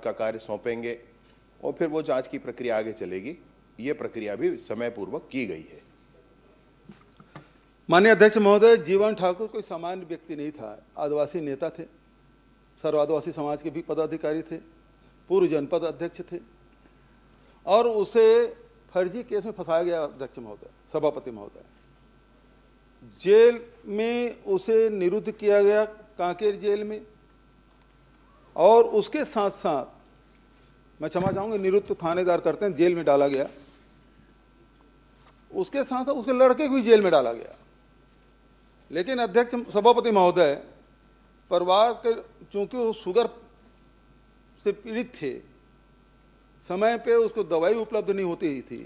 का कार्य सौंपेंगे और फिर वो जांच की प्रक्रिया आगे चलेगी। ये प्रक्रिया भी समय पूर्वक की गई है। माननीय अध्यक्ष महोदय, जीवन ठाकुर कोई सामान्य व्यक्ति नहीं था। आदिवासी नेता थे, सर्व आदिवासी समाज के भी पदाधिकारी थे, पूर्व जनपद अध्यक्ष थे और उसे फर्जी केस में फंसाया गया। अध्यक्ष महोदय, सभापति महोदय, जेल में उसे निरुद्ध किया गया, कांकेर जेल में। और उसके साथ साथ मैं क्षमा चाहूंगा, निरुद्ध थानेदार करते हैं, जेल में डाला गया। उसके साथ साथ उसके लड़के को भी जेल में डाला गया। लेकिन अध्यक्ष सभापति महोदय, परिवार के चूंकि वो शुगर से पीड़ित थे, समय पे उसको दवाई उपलब्ध नहीं होती थी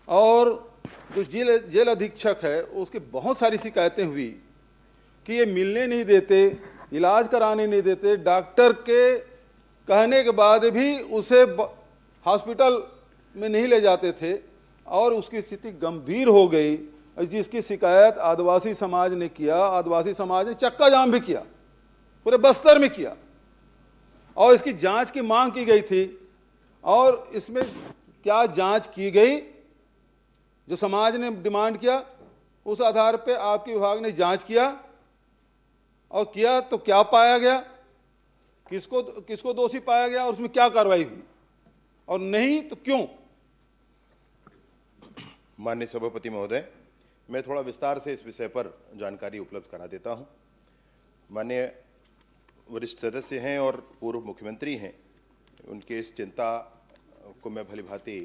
और जो जेल अधीक्षक है उसकी बहुत सारी शिकायतें हुई कि ये मिलने नहीं देते, इलाज कराने नहीं देते, डॉक्टर के कहने के बाद भी उसे हॉस्पिटल में नहीं ले जाते थे और उसकी स्थिति गंभीर हो गई, जिसकी शिकायत आदिवासी समाज ने किया। आदिवासी समाज ने चक्का जाम भी किया, पूरे बस्तर में किया और इसकी जांच की मांग की गई थी। और इसमें क्या जांच की गई, जो समाज ने डिमांड किया उस आधार पे आपके विभाग ने जांच किया और किया तो क्या पाया गया, किसको दोषी पाया गया और उसमें क्या कार्रवाई हुई, और नहीं तो क्यों? माननीय सभापति महोदय, मैं थोड़ा विस्तार से इस विषय पर जानकारी उपलब्ध करा देता हूं। माननीय वरिष्ठ सदस्य हैं और पूर्व मुख्यमंत्री हैं, उनके इस चिंता को मैं भली भांति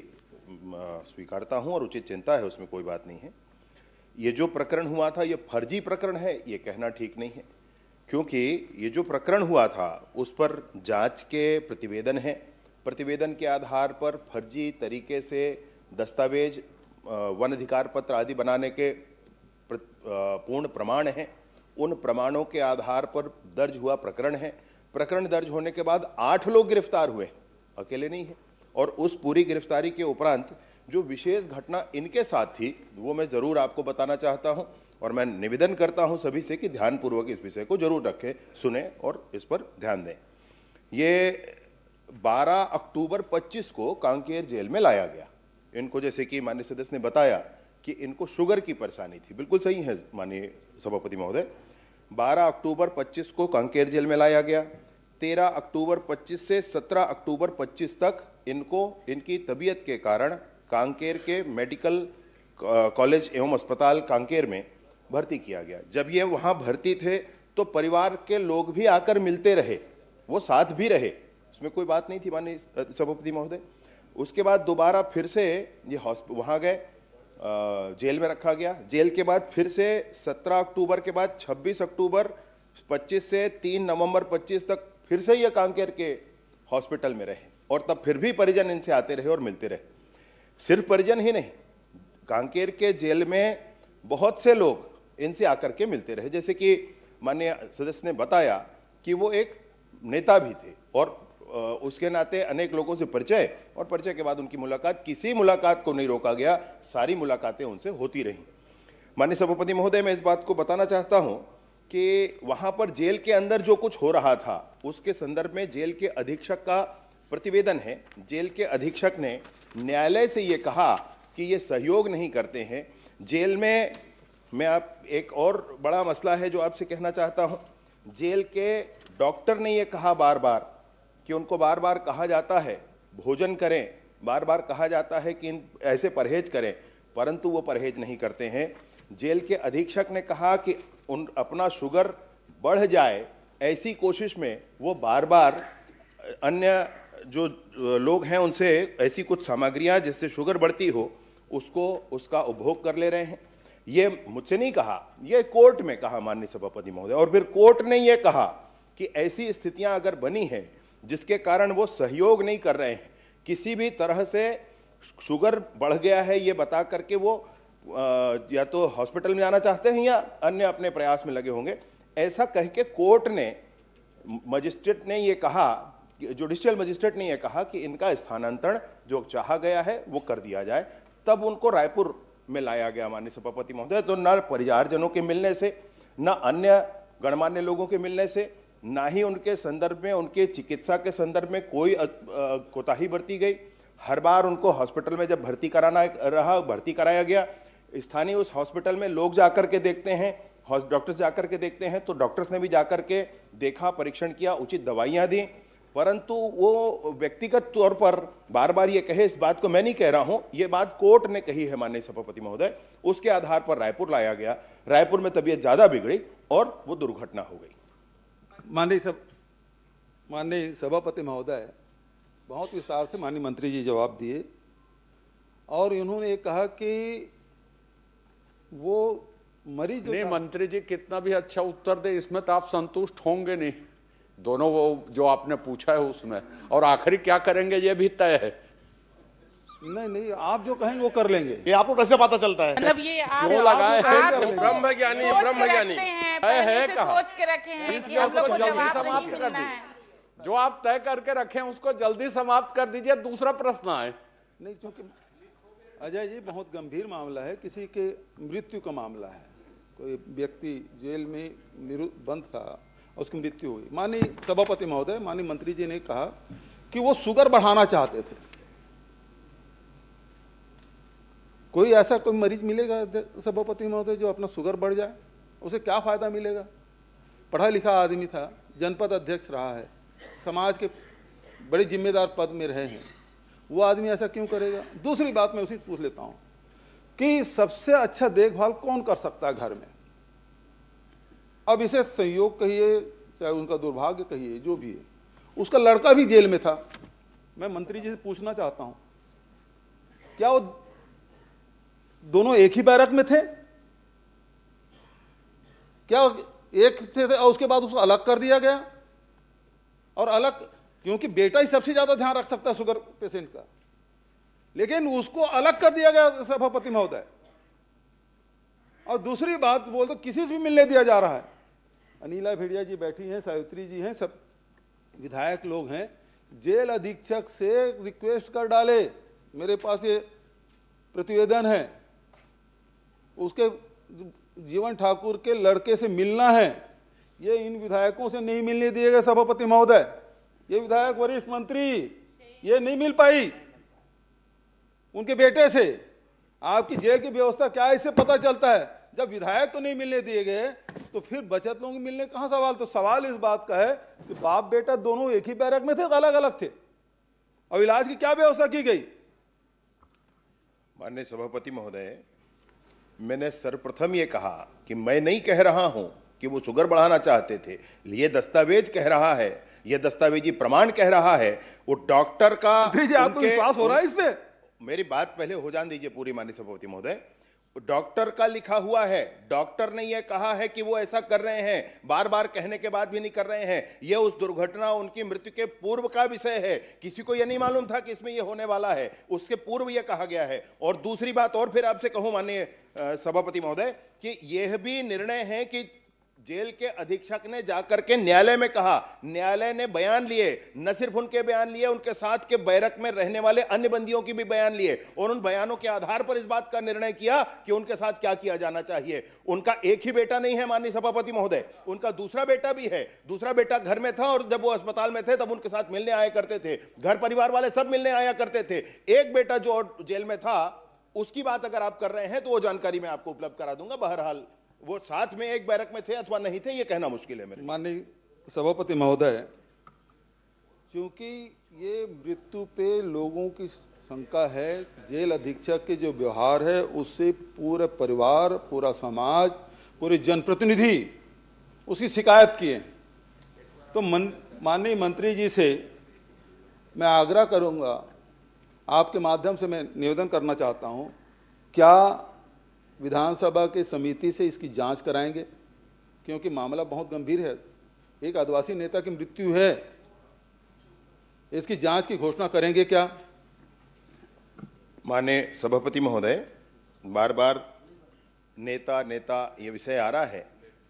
स्वीकारता हूं और उचित चिंता है, उसमें कोई बात नहीं है। ये जो प्रकरण हुआ था ये फर्जी प्रकरण है, ये कहना ठीक नहीं है, क्योंकि ये जो प्रकरण हुआ था उस पर जांच के प्रतिवेदन हैं। प्रतिवेदन के आधार पर फर्जी तरीके से दस्तावेज, वन अधिकार पत्र आदि बनाने के पूर्ण प्रमाण हैं। उन प्रमाणों के आधार पर दर्ज हुआ प्रकरण है। प्रकरण दर्ज होने के बाद 8 लोग गिरफ्तार हुए, अकेले नहीं है। और उस पूरी गिरफ्तारी के उपरांत जो विशेष घटना इनके साथ थी वो मैं ज़रूर आपको बताना चाहता हूं और मैं निवेदन करता हूं सभी से कि ध्यानपूर्वक इस विषय को जरूर रखें, सुने और इस पर ध्यान दें। ये 12 अक्टूबर 25 को कांकेर जेल में लाया गया। इनको, जैसे कि माननीय सदस्य ने बताया कि इनको शुगर की परेशानी थी, बिल्कुल सही है माननीय सभापति महोदय। 12 अक्टूबर 25 को कांकेर जेल में लाया गया। 13 अक्टूबर 25 से 17 अक्टूबर 25 तक इनको इनकी तबीयत के कारण कांकेर के मेडिकल कॉलेज एवं अस्पताल कांकेर में भर्ती किया गया। जब ये वहाँ भर्ती थे तो परिवार के लोग भी आकर मिलते रहे, वो साथ भी रहे, उसमें कोई बात नहीं थी माननीय सभापति महोदय। उसके बाद दोबारा फिर से ये वहाँ गए, जेल में रखा गया। जेल के बाद फिर से 17 अक्टूबर के बाद 26 अक्टूबर 25 से 3 नवंबर 25 तक फिर से ये कांकेर के हॉस्पिटल में रहे और तब फिर भी परिजन इनसे आते रहे और मिलते रहे। सिर्फ परिजन ही नहीं, कांकेर के जेल में बहुत से लोग इनसे आकर के मिलते रहे। जैसे कि माननीय सदस्य ने बताया कि वो एक नेता भी थे और उसके नाते अनेक लोगों से परिचय, और परिचय के बाद उनकी मुलाकात, किसी मुलाकात को नहीं रोका गया, सारी मुलाकातें उनसे होती रहीं। माननीय सभापति महोदय, मैं इस बात को बताना चाहता हूं कि वहां पर जेल के अंदर जो कुछ हो रहा था उसके संदर्भ में जेल के अधीक्षक का प्रतिवेदन है। जेल के अधीक्षक ने न्यायालय से ये कहा कि ये सहयोग नहीं करते हैं। जेल में मैं आप एक और बड़ा मसला है जो आपसे कहना चाहता हूं। जेल के डॉक्टर ने ये कहा बार बार कि उनको बार बार कहा जाता है भोजन करें, बार बार कहा जाता है कि ऐसे परहेज करें, परंतु वो परहेज नहीं करते हैं। जेल के अधीक्षक ने कहा कि अपना शुगर बढ़ जाए ऐसी कोशिश में वो बार बार अन्य जो लोग हैं उनसे ऐसी कुछ सामग्रियां जिससे शुगर बढ़ती हो उसका उपभोग कर ले रहे हैं। ये मुझसे नहीं कहा, ये कोर्ट में कहा माननीय सभापति महोदय। और फिर कोर्ट ने ये कहा कि ऐसी स्थितियां अगर बनी हैं जिसके कारण वो सहयोग नहीं कर रहे हैं, किसी भी तरह से शुगर बढ़ गया है ये बता करके वो या तो हॉस्पिटल में जाना चाहते हैं या अन्य अपने प्रयास में लगे होंगे, ऐसा कह के कोर्ट ने, मजिस्ट्रेट ने ये कहा, जुडिशियल मजिस्ट्रेट ने यह कहा कि इनका स्थानांतरण जो चाहा गया है वो कर दिया जाए। तब उनको रायपुर में लाया गया माननीय सभापति महोदय। तो न परिवारजनों के मिलने से, न अन्य गणमान्य लोगों के मिलने से, ना ही उनके संदर्भ में, उनके चिकित्सा के संदर्भ में कोई कोताही बरती गई। हर बार उनको हॉस्पिटल में जब भर्ती कराया गया, स्थानीय उस हॉस्पिटल में लोग जाकर के देखते हैं, डॉक्टर्स जाकर के देखते हैं, तो डॉक्टर्स ने भी जाकर के देखा, परीक्षण किया, उचित दवाइयां दी, परंतु वो व्यक्तिगत तौर पर बार बार ये कहे, इस बात को मैं नहीं कह रहा हूं, ये बात कोर्ट ने कही है माननीय सभापति महोदय, उसके आधार पर रायपुर लाया गया। रायपुर में तबीयत ज्यादा बिगड़ी और वो दुर्घटना हो गई। माननीय सभापति महोदय, बहुत विस्तार से माननीय मंत्री जी जवाब दिए और इन्होंने ये कहा कि वो मरीज नहीं, मंत्री जी कितना भी अच्छा उत्तर दे, इसमें तो आप संतुष्ट होंगे नहीं, दोनों वो जो आपने पूछा है उसमें, और आखिरी क्या करेंगे ये भी तय है। नहीं, आप जो कहेंगे वो कर लेंगे। ये आपको कैसे पता चलता है? मतलब ये आप ब्रह्मज्ञानी है सोच के रखे हैं कि हम लोग को जवाब समाप्त नहीं कर मिलना है। दीजिए, जो आप तय करके रखे हैं उसको जल्दी समाप्त कर दीजिए, दूसरा प्रश्न है। नहीं, क्योंकि अजय जी बहुत गंभीर मामला है, किसी के मृत्यु का मामला है, कोई व्यक्ति जेल में बंद था, उसकी मृत्यु हुई। माननीय सभापति महोदय, माननीय मंत्री जी ने कहा कि वो शुगर बढ़ाना चाहते थे। कोई ऐसा कोई मरीज मिलेगा सभापति महोदय जो अपना शुगर बढ़ जाए? उसे क्या फायदा मिलेगा? पढ़ा लिखा आदमी था, जनपद अध्यक्ष रहा है, समाज के बड़े जिम्मेदार पद में रहे हैं, वो आदमी ऐसा क्यों करेगा? दूसरी बात मैं उसी पूछ लेता हूं कि सबसे अच्छा देखभाल कौन कर सकता है घर में? अब इसे संयोग कहिए, चाहे उनका दुर्भाग्य कहिए, जो भी है, उसका लड़का भी जेल में था। मैं मंत्री जी से पूछना चाहता हूं, क्या वो दोनों एक ही बैरक में थे? क्या एक थे और उसके बाद उसको अलग कर दिया गया? और अलग क्योंकि बेटा ही सबसे ज्यादा ध्यान रख सकता है शुगर पेशेंट का, लेकिन उसको अलग कर दिया गया सभापति महोदय। और दूसरी बात बोल तो किसी से भी मिलने दिया जा रहा है। अनिला भेड़िया जी बैठी हैं, सावित्री जी हैं, सब विधायक लोग हैं, जेल अधीक्षक से रिक्वेस्ट कर डाले, मेरे पास ये प्रतिवेदन है, उसके जीवन ठाकुर के लड़के से मिलना है, ये इन विधायकों से नहीं मिलने दिए गए सभापति महोदय। ये विधायक वरिष्ठ मंत्री ये नहीं मिल पाई उनके बेटे से। आपकी जेल की व्यवस्था क्या है इससे पता चलता है। जब विधायक को नहीं मिलने दिए गए तो फिर बचत लोगों को मिलने कहां सवाल? तो सवाल इस बात का है कि बाप बेटा दोनों एक ही बैरक में थे, अलग अलग थे, और इलाज की क्या व्यवस्था की गई? माननीय सभापति महोदय, मैंने सर्वप्रथम ये कहा कि मैं नहीं कह रहा हूं कि वो शुगर बढ़ाना चाहते थे, ये दस्तावेज कह रहा है, ये दस्तावेजी प्रमाण कह रहा है, वो डॉक्टर का। आपको विश्वास हो रहा है इस पे? मेरी बात पहले हो जान दीजिए पूरी माननीय सभापति महोदय। डॉक्टर का लिखा हुआ है, डॉक्टर ने यह कहा है कि वो ऐसा कर रहे हैं, बार बार कहने के बाद भी नहीं कर रहे हैं। यह उस दुर्घटना, उनकी मृत्यु के पूर्व का विषय है, किसी को यह नहीं मालूम था कि इसमें यह होने वाला है, उसके पूर्व यह कहा गया है। और दूसरी बात और फिर आपसे कहूं माननीय सभापति महोदय कि यह भी निर्णय है कि जेल के अधीक्षक ने जाकर के न्यायालय में कहा, न्यायालय ने बयान लिए, न सिर्फ उनके बयान लिए, उनके साथ के बैरक में रहने वाले अन्य बंदियों की भी बयान लिए, और उन बयानों के आधार पर इस बात का निर्णय किया कि उनके साथ क्या किया जाना चाहिए। उनका एक ही बेटा नहीं है माननीय सभापति महोदय, उनका दूसरा बेटा भी है। दूसरा बेटा घर में था और जब वो अस्पताल में थे तब उनके साथ मिलने आया करते थे, घर परिवार वाले सब मिलने आया करते थे। एक बेटा जो जेल में था उसकी बात अगर आप कर रहे हैं तो वो जानकारी मैं आपको उपलब्ध करा दूंगा। बहरहाल वो साथ में एक बैरक में थे अथवा नहीं थे ये कहना मुश्किल है मेरे। माननीय सभापति महोदय, क्योंकि ये मृत्यु पे लोगों की शंका है, जेल अधीक्षक के जो व्यवहार है उससे पूरे परिवार, पूरा समाज, पूरे जनप्रतिनिधि उसकी शिकायत किए। तो माननीय मंत्री जी से मैं आग्रह करूंगा, आपके माध्यम से मैं निवेदन करना चाहता हूं, क्या विधानसभा की समिति से इसकी जांच कराएंगे? क्योंकि मामला बहुत गंभीर है, एक आदिवासी नेता की मृत्यु है, इसकी जांच की घोषणा करेंगे क्या? माननीय सभापति महोदय, बार बार नेता नेता ये विषय आ रहा है,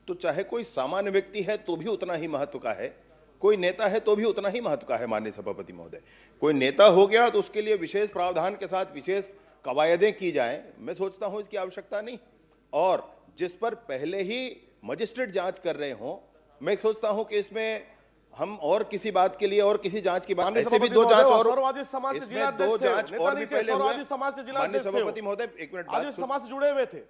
तो चाहे कोई सामान्य व्यक्ति है तो भी उतना ही महत्व का है, कोई नेता है तो भी उतना ही महत्व का है। माननीय सभापति महोदय, कोई नेता हो गया तो उसके लिए विशेष प्रावधान के साथ विशेष कवायदें की जाएं, मैं सोचता हूं इसकी आवश्यकता नहीं। और जिस पर पहले ही मजिस्ट्रेट जांच कर रहे हों मैं सोचता हूं कि इसमें हम और किसी बात के लिए और किसी जांच की बात, माननीय ऐसे भी सभापति दो जांच महोदय, और सौरवादी समाज से इसमें जिलाध्यक्ष दो थे, जांच नेता और नहीं भी थे, पहले हुए। सौरवादी समाज से माननीय जिलाध्यक्ष थे वो। सभापति महोदय, एक मिनट आदिवासी बात सुन। समाज से जुड़े हुए थे।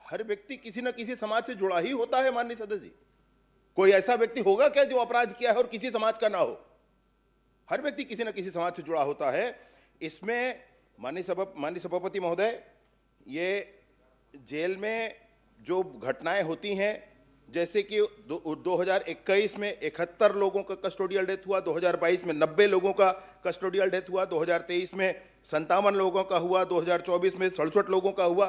हर व्यक्ति किसी न किसी समाज से जुड़ा ही होता है माननीय सदस्य जी। कोई ऐसा व्यक्ति होगा क्या जो अपराध किया है और किसी समाज का ना हो? हर व्यक्ति किसी न किसी समाज से जुड़ा होता है। इसमें माननीय सभापति महोदय, ये जेल में जो घटनाएं होती हैं, जैसे कि 2021 में 71 लोगों का कस्टोडियल डेथ हुआ, 2022 में 90 लोगों का कस्टोडियल डेथ हुआ, 2023 में 57 लोगों का हुआ, 2024 में 67 लोगों का हुआ।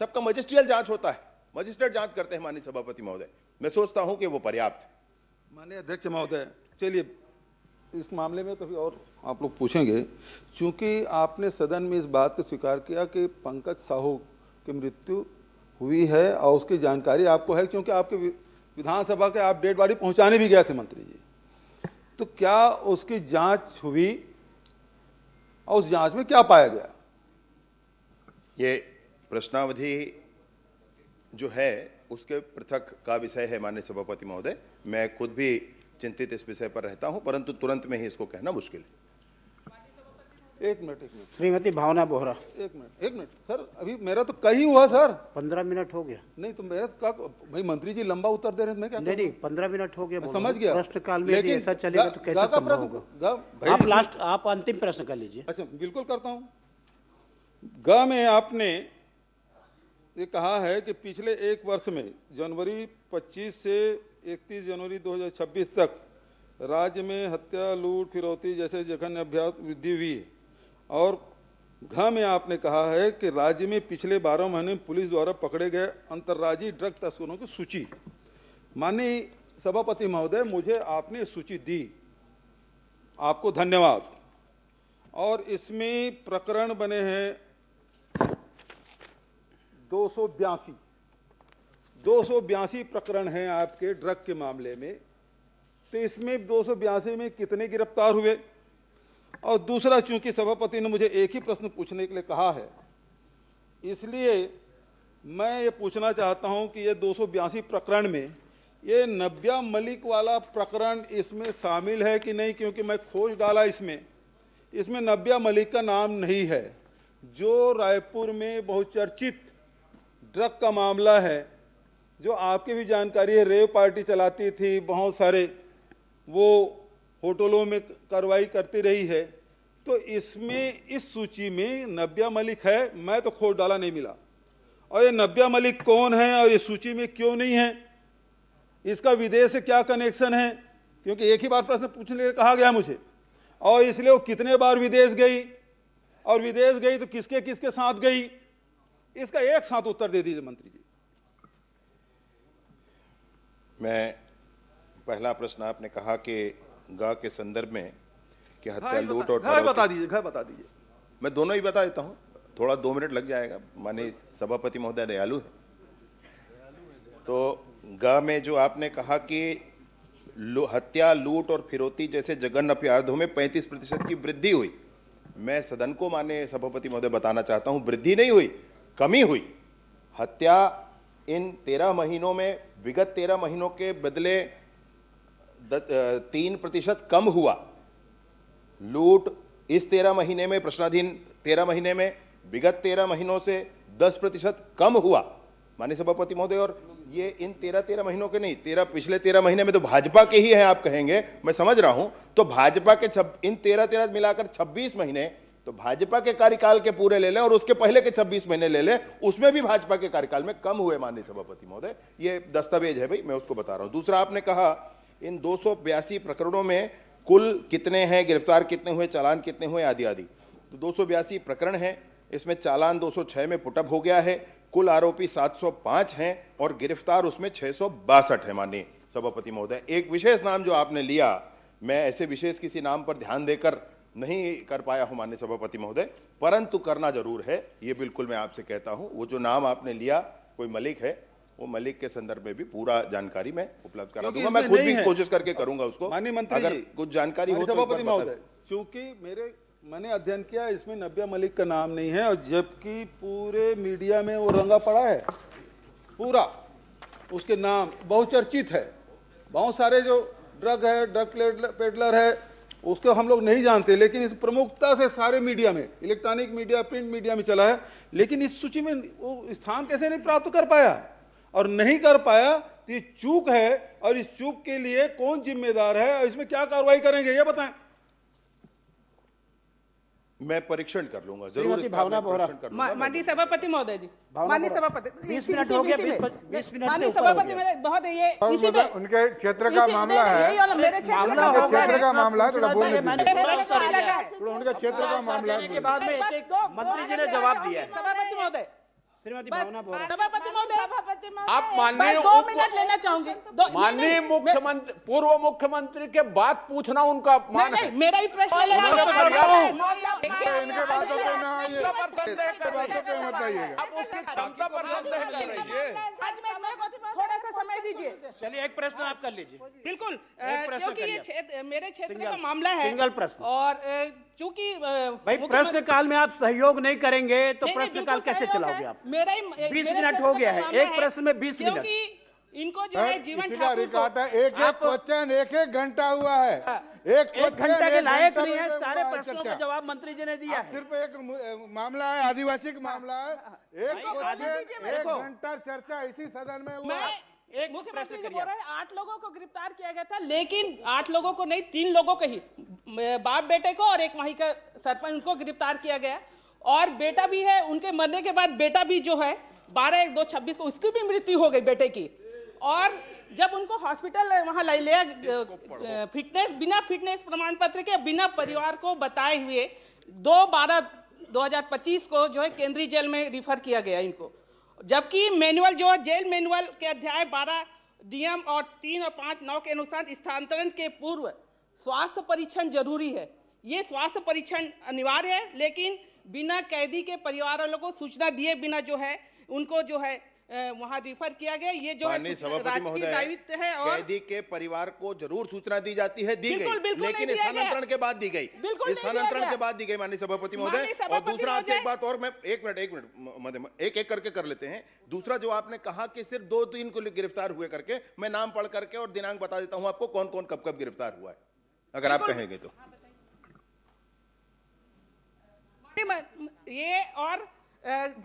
सबका मजिस्ट्रियल जांच होता है, मजिस्ट्रेट जांच करते हैं माननीय सभापति महोदय। मैं सोचता हूं कि वो पर्याप्त है। माननीय अध्यक्ष महोदय, चलिए इस मामले में कभी और आप लोग पूछेंगे, चूंकि आपने सदन में इस बात को स्वीकार किया कि पंकज साहू की मृत्यु हुई है और उसकी जानकारी आपको है, क्योंकि आपके विधानसभा के आप डेड बॉडी पहुंचाने भी गए थे मंत्री जी, तो क्या उसकी जांच हुई और उस जांच में क्या पाया गया? ये प्रश्नावधि जो है उसके पृथक का विषय है माननीय सभापति महोदय। मैं खुद भी चिंतित इस विषय पर रहता हूं, परंतु तुरंत में ही इसको कहना मुश्किल है। एक मिनट श्रीमती भावना बोहरा। एक मिनट सर, अभी मेरा तो कहीं हुआ सर। 15 मिनट हो गया। नहीं तो मेरा का भाई, मंत्री जी लंबा उत्तर दे रहे हैं, मैं क्या नहीं 15 मिनट हो गया, समझ गया। प्रश्नकाल में यदि ऐसा चलेगा तो कैसे संभव होगा? आप अंतिम प्रश्न कर लीजिए। अच्छा, बिल्कुल करता हूँ। ग में आपने ये कहा है कि पिछले एक वर्ष में जनवरी 25 से 31 जनवरी 2026 तक राज्य में हत्या, लूट, फिरौती जैसे जघन्य अपराध वृद्धि हुई है। और घ में आपने कहा है कि राज्य में पिछले 12 महीने में पुलिस द्वारा पकड़े गए अंतर्राज्यीय ड्रग तस्करों की सूची। माननीय सभापति महोदय, मुझे आपने सूची दी, आपको धन्यवाद। और इसमें प्रकरण बने हैं 282 प्रकरण हैं आपके ड्रग के मामले में। तो इसमें 282 में कितने गिरफ्तार हुए? और दूसरा, चूंकि सभापति ने मुझे एक ही प्रश्न पूछने के लिए कहा है, इसलिए मैं ये पूछना चाहता हूं कि ये 282 प्रकरण में ये नब्या मलिक वाला प्रकरण इसमें शामिल है कि नहीं, क्योंकि मैं खोज डाला इसमें नब्या मलिक का नाम नहीं है, जो रायपुर में बहुचर्चित ड्रग का मामला है, जो आपकी भी जानकारी है, रेव पार्टी चलाती थी, बहुत सारे वो होटलों में कार्रवाई करती रही है। तो इसमें इस सूची में नब्या मलिक है, मैं तो खोज डाला नहीं मिला। और ये नब्या मलिक कौन है और ये सूची में क्यों नहीं है, इसका विदेश से क्या कनेक्शन है? क्योंकि एक ही बार प्रश्न पूछने के लिए कहा गया मुझे, और इसलिए वो कितने बार विदेश गई, और विदेश गई तो किसके किसके साथ गई, इसका एक साथ उत्तर दे दीजिए मंत्री जी। मैं पहला प्रश्न आपने कहा कि गा के संदर्भ में कि हत्या, लूट और बता दीजिए। मैं दोनों ही बता देता हूं, थोड़ा 2 मिनट लग जाएगा। माननीय सभापति महोदय दयालु है। तो गा में जो आपने कहा कि हत्या, लूट और फिरौती जैसे जघन्य अपराधों में 35% की वृद्धि हुई, मैं सदन को माननीय सभापति महोदय बताना चाहता हूं, वृद्धि नहीं हुई, कमी हुई। हत्या इन 13 महीनों में विगत 13 महीनों के बदले 3% कम हुआ। लूट इस 13 महीने में, प्रश्नाधीन 13 महीने में विगत 13 महीनों से 10% कम हुआ माननीय सभापति महोदय। और ये इन 13 महीनों के नहीं, पिछले 13 महीने में तो भाजपा के ही हैं आप कहेंगे, मैं समझ रहा हूं। तो भाजपा के इन 13 मिलाकर 26 महीने, तो भाजपा के कार्यकाल के पूरे ले लें और उसके पहले के 26 महीने ले लें, उसमें भी भाजपा के कार्यकाल में कम हुए माननीय सभापति महोदय। ये दस्तावेज है भाई, मैं उसको बता रहा हूं। दूसरा, आपने कहा इन 282 प्रकरणों में कुल कितने हैं, गिरफ्तार कितने हुए, चालान कितने हुए, आदि आदि। तो 282 प्रकरण हैं, इसमें चालान 206 में पुटअप हो गया है, कुल आरोपी 705 हैं और गिरफ्तार उसमें 662 है माननीय सभापति महोदय। एक विशेष नाम जो आपने लिया, मैं ऐसे विशेष किसी नाम पर ध्यान देकर नहीं कर पाया हूं माननीय सभापति महोदय, परंतु करना जरूर है, ये बिल्कुल मैं आपसे कहता हूं। वो जो नाम आपने लिया, कोई मलिक है, वो मलिक के संदर्भ में भी पूरा जानकारी मैं उपलब्ध करा दूंगा। मैं खुद भी कोशिश करके करूंगा उसको, माननीय मंत्री अगर कुछ जानकारी हो। सभापति महोदय, चूंकि मैंने अध्ययन किया, इसमें नब्या मलिक का नाम नहीं है, और जबकि पूरे मीडिया में वो रंगा पड़ा है पूरा। उसके नाम बहुचर्चित है। बहुत सारे जो ड्रग है, ड्रग पेडलर है, उसको हम लोग नहीं जानते, लेकिन इस प्रमुखता से सारे मीडिया में, इलेक्ट्रॉनिक मीडिया, प्रिंट मीडिया में चला है। लेकिन इस सूची में वो स्थान कैसे नहीं प्राप्त कर पाया, और नहीं कर पाया तो ये चूक है, और इस चूक के लिए कौन जिम्मेदार है और इसमें क्या कार्रवाई करेंगे ये बताएं। मैं परीक्षण कर लूंगा, जरूर इसका मैं परीक्षण कर लूंगा। माननीय सभापति महोदय जी, माननीय सभापति, 20 मिनट हो गया, 20 मिनट से माननीय ऊपर हो सभापति गया। में बहुत ये इसी पे उनके क्षेत्र का मामला है, यही वाला मेरे क्षेत्र का उनके मामला क्षेत्र का मामला है, थोड़ा बोलने मैंने दीजिए। पूरा स्तर लिया है। थोड़ा उनके क्षेत्र का मामला है। के बाद में एक मंत्री जी ने जवाब दिया है। सभापति महोदय, श्रीमती भावना बोरा, सभापति महोदय, आप मैं माननीय 2 मिनट लेना चाहूंगी। माननीय मुख्यमंत्री, पूर्व मुख्यमंत्री के बात पूछना उनका अपमान है। नहीं, मेरा भी प्रश्न इनके बातों पे ना आइए, इनके बातों पे मत आइएगा। अब उसकी क्षमता पर संदेह कर रही है। आज मेरे को थोड़ा सा समय दीजिए। चलिए एक प्रश्न आप कर लीजिए। बिल्कुल, प्रश्न क्योंकि ये करिए। क्षेत्र मेरे क्षेत्र सिंगल- का मामला है, सिंगल प्रश्न। और चूंकि भाई प्रश्न काल में आप सहयोग नहीं करेंगे तो प्रश्न काल कैसे चलाओगे आप? मेरा ही 20 मिनट हो गया है, एक प्रश्न में 20 मिनट। क्योंकि इनको जो है जीवन इसी का ठाकुर रिकॉर्ड है, एक एक आप- क्वेश्चन एक घंटा हुआ है, एक घंटे के लायक नहीं है, में सारे हुआ है प्रश्नों चर्चा। का जवाब मंत्री जी ने दिया है। सिर्फ एक मामला है, आदिवासी का मामला है, एक क्वेश्चन एक देखो। घंटा चर्चा इसी सदन में हुआ। मैं एक मुख्यमंत्री प्रश्न जी करिए बोल रहे हैं 8 लोगों को गिरफ्तार किया गया था, लेकिन 8 लोगों को नहीं, 3 लोगों को ही, बाप बेटे को और एक वहीं का सरपंच, उनको गिरफ्तार किया गया। और बेटा भी है, उनके मरने के बाद बेटा भी जो है 12/1/2026 को उसकी भी मृत्यु हो गई बेटे की। और जब उनको हॉस्पिटल वहां ले लिया, फिटनेस, बिना फिटनेस प्रमाण पत्र के, बिना परिवार को बताए हुए 2/12/2025 को जो है केंद्रीय जेल में रिफर किया गया इनको। जबकि मैनुअल जो है, जेल मैनुअल के अध्याय 12 नियम और 3 और 5 9 के अनुसार स्थानांतरण के पूर्व स्वास्थ्य परीक्षण जरूरी है। ये स्वास्थ्य परीक्षण अनिवार्य है, लेकिन बिना कैदी के परिवार वालों को सूचना दिए बिना जो है उनको जो है वहां रिफर किया गया। ये जो माननीय है सभापति राजकीय महोदय, दायित्व है, और कैदी के परिवार को जरूर सूचना दी जाती है, दी बिल्कुल, गई, बिल्कुल लेकिन नहीं दिया स्थानांतरण गया। के बाद दी गई, बिल्कुल नहीं स्थानांतरण दिया के गया। बाद दी गई माननीय सभापति महोदय। माननीय और सभापति दूसरा आपसे एक महोदय- बात और, मैं एक मिनट महोदय, एक एक करके कर लेते हैं। दूसरा जो आपने कहा कि सिर्फ 2-3 को गिरफ्तार हुए करके, मैं नाम पढ़ करके और दिनांक बता देता हूं आपको कौन कौन कब कब गिरफ्तार हुआ है, अगर आप कहेंगे तो। ये और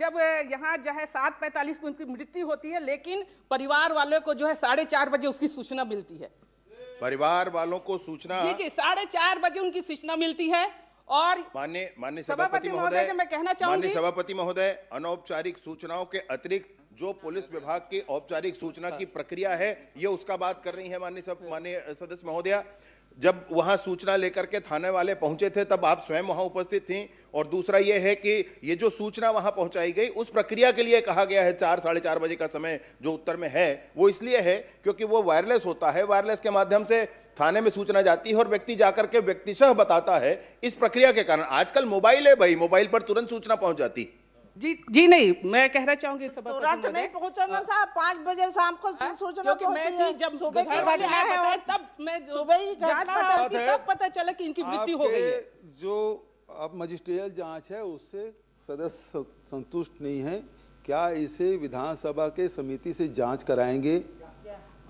जब यहाँ जो है 7:45 को उनकी मृत्यु होती है, लेकिन परिवार वालों को जो है 4:30 बजे उसकी सूचना मिलती है। परिवार वालों को सूचना, जी 4:30 बजे उनकी सूचना मिलती है। और माननीय सभापति सभापति महोदय महोदय, जो मैं कहना चाहूंगी, माननीय सभापति महोदय, अनौपचारिक सूचनाओं के अतिरिक्त जो पुलिस विभाग की औपचारिक सूचना की प्रक्रिया है, ये उसका बात कर रही है माननीय सदस्य महोदया। जब वहां सूचना लेकर के थाने वाले पहुंचे थे, तब आप स्वयं वहां उपस्थित थीं। और दूसरा ये है कि ये जो सूचना वहां पहुंचाई गई, उस प्रक्रिया के लिए कहा गया है 4-4:30 बजे का समय जो उत्तर में है, वो इसलिए है क्योंकि वो वायरलेस होता है, वायरलेस के माध्यम से थाने में सूचना जाती है और व्यक्ति जाकर के व्यक्तिशः बताता है। इस प्रक्रिया के कारण आजकल मोबाइल है भाई, मोबाइल पर तुरंत सूचना पहुंच जाती। जी नहीं, मैं कहना चाहूंगी तुरंत नहीं पहुंचाना साहब, 5 बजे शाम को सूचना क्योंकि मैं थी जब सुबह घर वाले आए बताए, तब मैं सुबह ही जांच घटना पड़ताल की, है। तब पता चला कि इनकी मृत्यु हो गई है। आपके जो अब मजिस्ट्रियल जांच है उससे सदस्य संतुष्ट नहीं है, क्या इसे विधानसभा के समिति से जांच कराएंगे?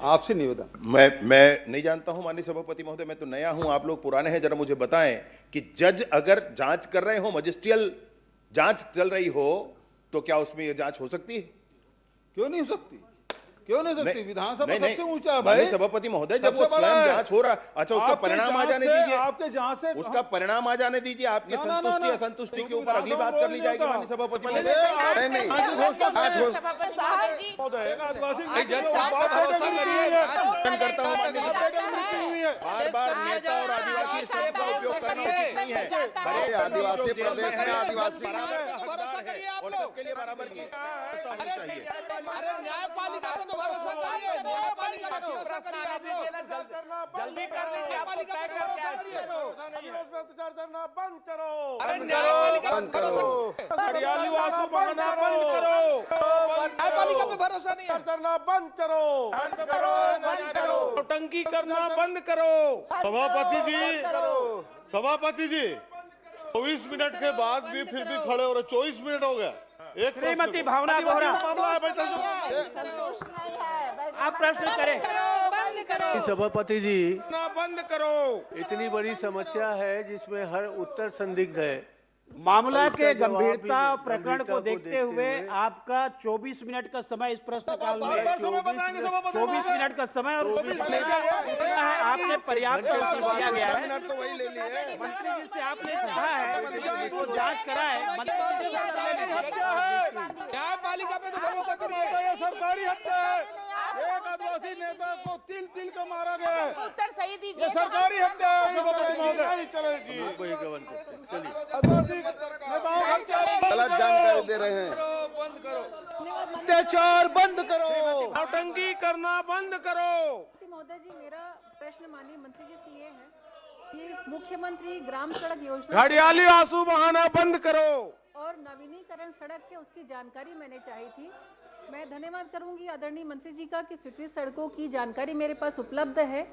आपसे निवेदन। मैं नहीं जानता हूं माननीय सभापति महोदय, मैं तो नया हूं, आप लोग पुराने हैं, जरा मुझे बताएं कि जज अगर जांच कर रहे हो, मजिस्ट्रियल जांच चल रही हो, तो क्या उसमें यह जांच हो सकती है? क्यों नहीं हो सकती? क्यों नहीं हो सकती? विधानसभा सबसे ऊंचा है भाई। माननीय सभापति महोदय, जब वो सबसे बड़ा स्वयं है। जांच हो रहा, अच्छा उसका आपके परिणाम आ जांच जाने से- दीजिए, आपके जांच से उसका परिणाम आ जाने दीजिए, आपकी ना, ना, संतुष्टि ना, असंतुष्टि के क्योंकि ऊपर अगली बात कर ली जाएगी होता। माननीय सभापति पहले महोदय। आप- नहीं, नहीं, आज घोषणा करें। सभापति महोदय जी, एक आदिवासी करता हूं माननीय बार-बार नेता और आदिवासी शब्द का उपयोग करना उचित नहीं है। हर एक आदिवासी जो जेल प्रदेश में में है, आदिवासी बराबर का हकदार है और सबके लिए बराबर की व्यवस्था होनी चाहिए। न्यायपालिका पे तो भरोसा करिए, न्यायपालिका पे भरोसा करिए आप लोग। जल्दी कर दीजिए, आपको तय करके अत्याचार करना बंद करो, अरे न्यायपालिका पे बंद करो। आदिवासी भगाना बंद करो, न्यायपालिका पे भरोसा नहीं है। करना बंद करो, बंद करो। नौटंकी करना बंद करो। सभापति जी 24 मिनट के बाद भी फिर भी खड़े हो रहे, 24 मिनट हो गया। एक श्रीमती भावना बोरा, मामला है भाई, संतोष नहीं है आप प्रश्न करें। बंद करो। सभापति जी, बंद करो। इतनी बड़ी समस्या है जिसमें हर उत्तर संदिग्ध है। मामला और इसका के जवाब भी गंभीरता और प्रकरण गंभीरता को को देखते हुए आपका 24 मिनट का समय इस प्रश्नकाल में 24 मिनट का समय और इतना है आपने पर्याप्त किया गया है। मंत्री जी से आपने कहा है वो जांच करा है। मंत्री जी से न्यायपालिका पे तो भरोसा नहीं है, ये सरकारी हत्या है। एक आदिवासी नेता को तिल का मारा गया है, उत्तर सही दीजिए। ये सरकारी हत्या है सभापति महोदय। चलेगी आदिवासी नेताओं को गलत जानकारी दे रहे हैं। बंद करो, अत्याचार बंद करो, नौटंकी करना बंद करो। महोदय जी, मेरा प्रश्न माननीय मंत्री जी से ये है कि मुख्यमंत्री ग्राम सड़क योजना घड़ियाली आंसू बहाना बंद करो। और नवीनीकरण सड़क है उसकी जानकारी मैंने चाही थी। मैं धन्यवाद करूंगी आदरणीय मंत्री जी का कि स्वीकृत सड़कों की जानकारी मेरे पास उपलब्ध है,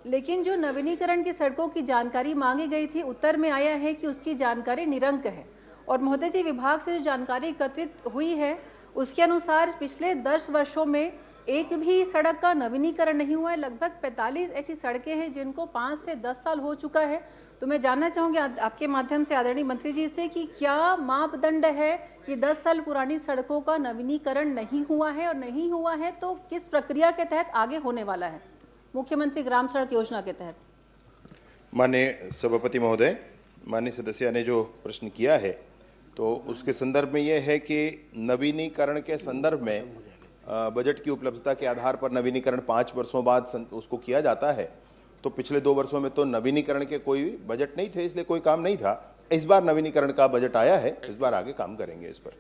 लेकिन जो नवीनीकरण की सड़कों की जानकारी मांगी गई थी उत्तर में आया है कि उसकी जानकारी निरंक है। और महोदय जी, विभाग से जो जानकारी एकत्रित हुई है उसके अनुसार पिछले 10 वर्षों में एक भी सड़क का नवीनीकरण नहीं हुआ है। लगभग 45 ऐसी सड़कें हैं जिनको 5 से 10 साल हो चुका है। तो मैं जानना चाहूँगी आपके माध्यम से आदरणीय मंत्री जी से कि क्या मापदंड है कि 10 साल पुरानी सड़कों का नवीनीकरण नहीं हुआ है, और नहीं हुआ है तो किस प्रक्रिया के तहत आगे होने वाला है मुख्यमंत्री ग्राम सड़क योजना के तहत? माननीय सभापति महोदय, माननीय सदस्य ने जो प्रश्न किया है तो उसके संदर्भ में यह है कि नवीनीकरण के संदर्भ में बजट की उपलब्धता के आधार पर नवीनीकरण 5 वर्षों बाद उसको किया जाता है। तो पिछले 2 वर्षों में तो नवीनीकरण के कोई बजट नहीं थे, इसलिए कोई काम नहीं था। इस बार नवीनीकरण का बजट आया है, इस बार आगे काम करेंगे इस पर।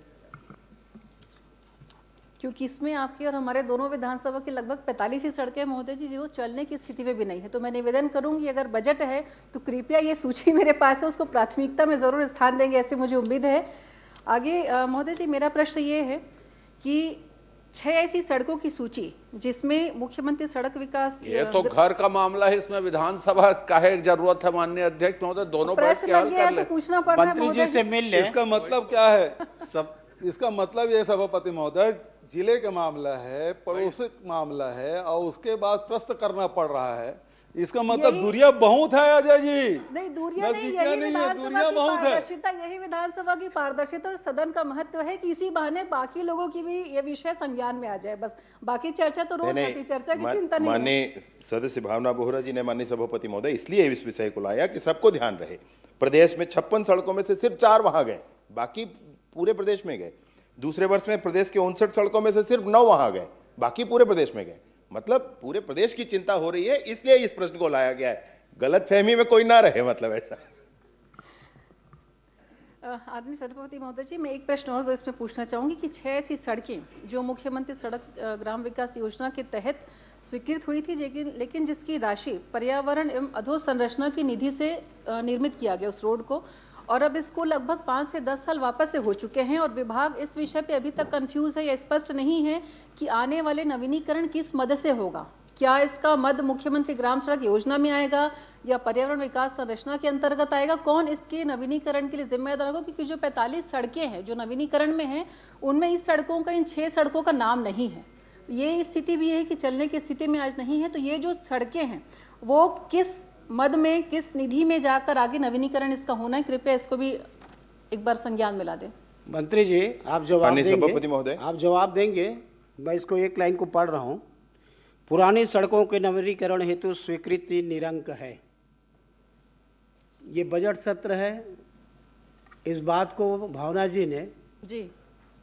क्योंकि इसमें आपकी और हमारे दोनों विधानसभा की लगभग 45 ही सड़कें महोदय जी जो चलने की स्थिति में भी नहीं है। तो मैं निवेदन करूंगी अगर बजट है तो कृपया ये सूची मेरे पास है उसको प्राथमिकता में जरूर स्थान देंगे, ऐसी मुझे उम्मीद है। आगे महोदय जी, मेरा प्रश्न ये है कि 6 ऐसी सड़कों की सूची जिसमें मुख्यमंत्री सड़क विकास, ये तो घर का मामला है, इसमें विधानसभा का है जरूरत है माननीय अध्यक्ष महोदय, दोनों बैठ के हल कर ले। तो पूछना पड़ रहा है मंत्री जी से मिल ले। इसका मतलब क्या है? सब इसका मतलब ये सभापति महोदय, जिले का मामला है, पड़ोसी मामला है और उसके बाद प्रश्न करना पड़ रहा है। इसका मतलब दूरिया बहुत है अजय जी। नहीं, दूरिया नहीं, यही विधानसभा की पारदर्शिता, यही विधानसभा की पारदर्शिता और सदन का महत्व है कि इसी बहाने बाकी लोगों की भी ये विषय संज्ञान में आ जाए। बस बाकी चर्चा तो रोज होती, चर्चा की चिंता नहीं। माननीय सदस्य भावना बोहरा जी ने माननीय सभापति महोदय इसलिए इस विषय को लाया कि सबको ध्यान रहे। प्रदेश में 56 सड़कों में से सिर्फ 4 वहां गए, बाकी पूरे प्रदेश में गए। दूसरे वर्ष में प्रदेश के 59 सड़कों में से सिर्फ 9 वहां गए, बाकी पूरे प्रदेश में गए। मतलब पूरे प्रदेश की चिंता हो रही है, इसलिए इस प्रश्न को लाया गया है। गलतफहमी में कोई ना रहे, मतलब ऐसा। आदरणीय सभापति महोदय जी, मैं एक प्रश्न और इसमें पूछना चाहूंगी कि 6 ऐसी सड़कें जो मुख्यमंत्री सड़क ग्राम विकास योजना के तहत स्वीकृत हुई थी, लेकिन जिसकी राशि पर्यावरण एवं अधोसंरचना की निधि से निर्मित किया गया उस रोड को, और अब इसको लगभग 5 से 10 साल वापस से हो चुके हैं और विभाग इस विषय पे अभी तक कंफ्यूज है या स्पष्ट नहीं है कि आने वाले नवीनीकरण किस मद से होगा। क्या इसका मद मुख्यमंत्री ग्राम सड़क योजना में आएगा या पर्यावरण विकास संरचना के अंतर्गत आएगा? कौन इसके नवीनीकरण के लिए जिम्मेदार होगा? क्योंकि जो 45 सड़कें हैं जो नवीनीकरण में हैं, उनमें इस सड़कों का, इन 6 सड़कों का नाम नहीं है। ये स्थिति भी है कि चलने की स्थिति में आज नहीं है। तो ये जो सड़कें हैं वो किस मद में, किस निधि में जाकर आगे नवीनीकरण इसका होना है, कृपया इसको भी एक बार संज्ञान में ला दें। मंत्री जी आप जवाब देंगे? सभापति महोदय, आप जवाब देंगे? मैं इसको एक लाइन को पढ़ रहा हूँ। पुरानी सड़कों के नवीनीकरण हेतु स्वीकृति निरंक है। ये बजट सत्र है, इस बात को भावना जी ने जी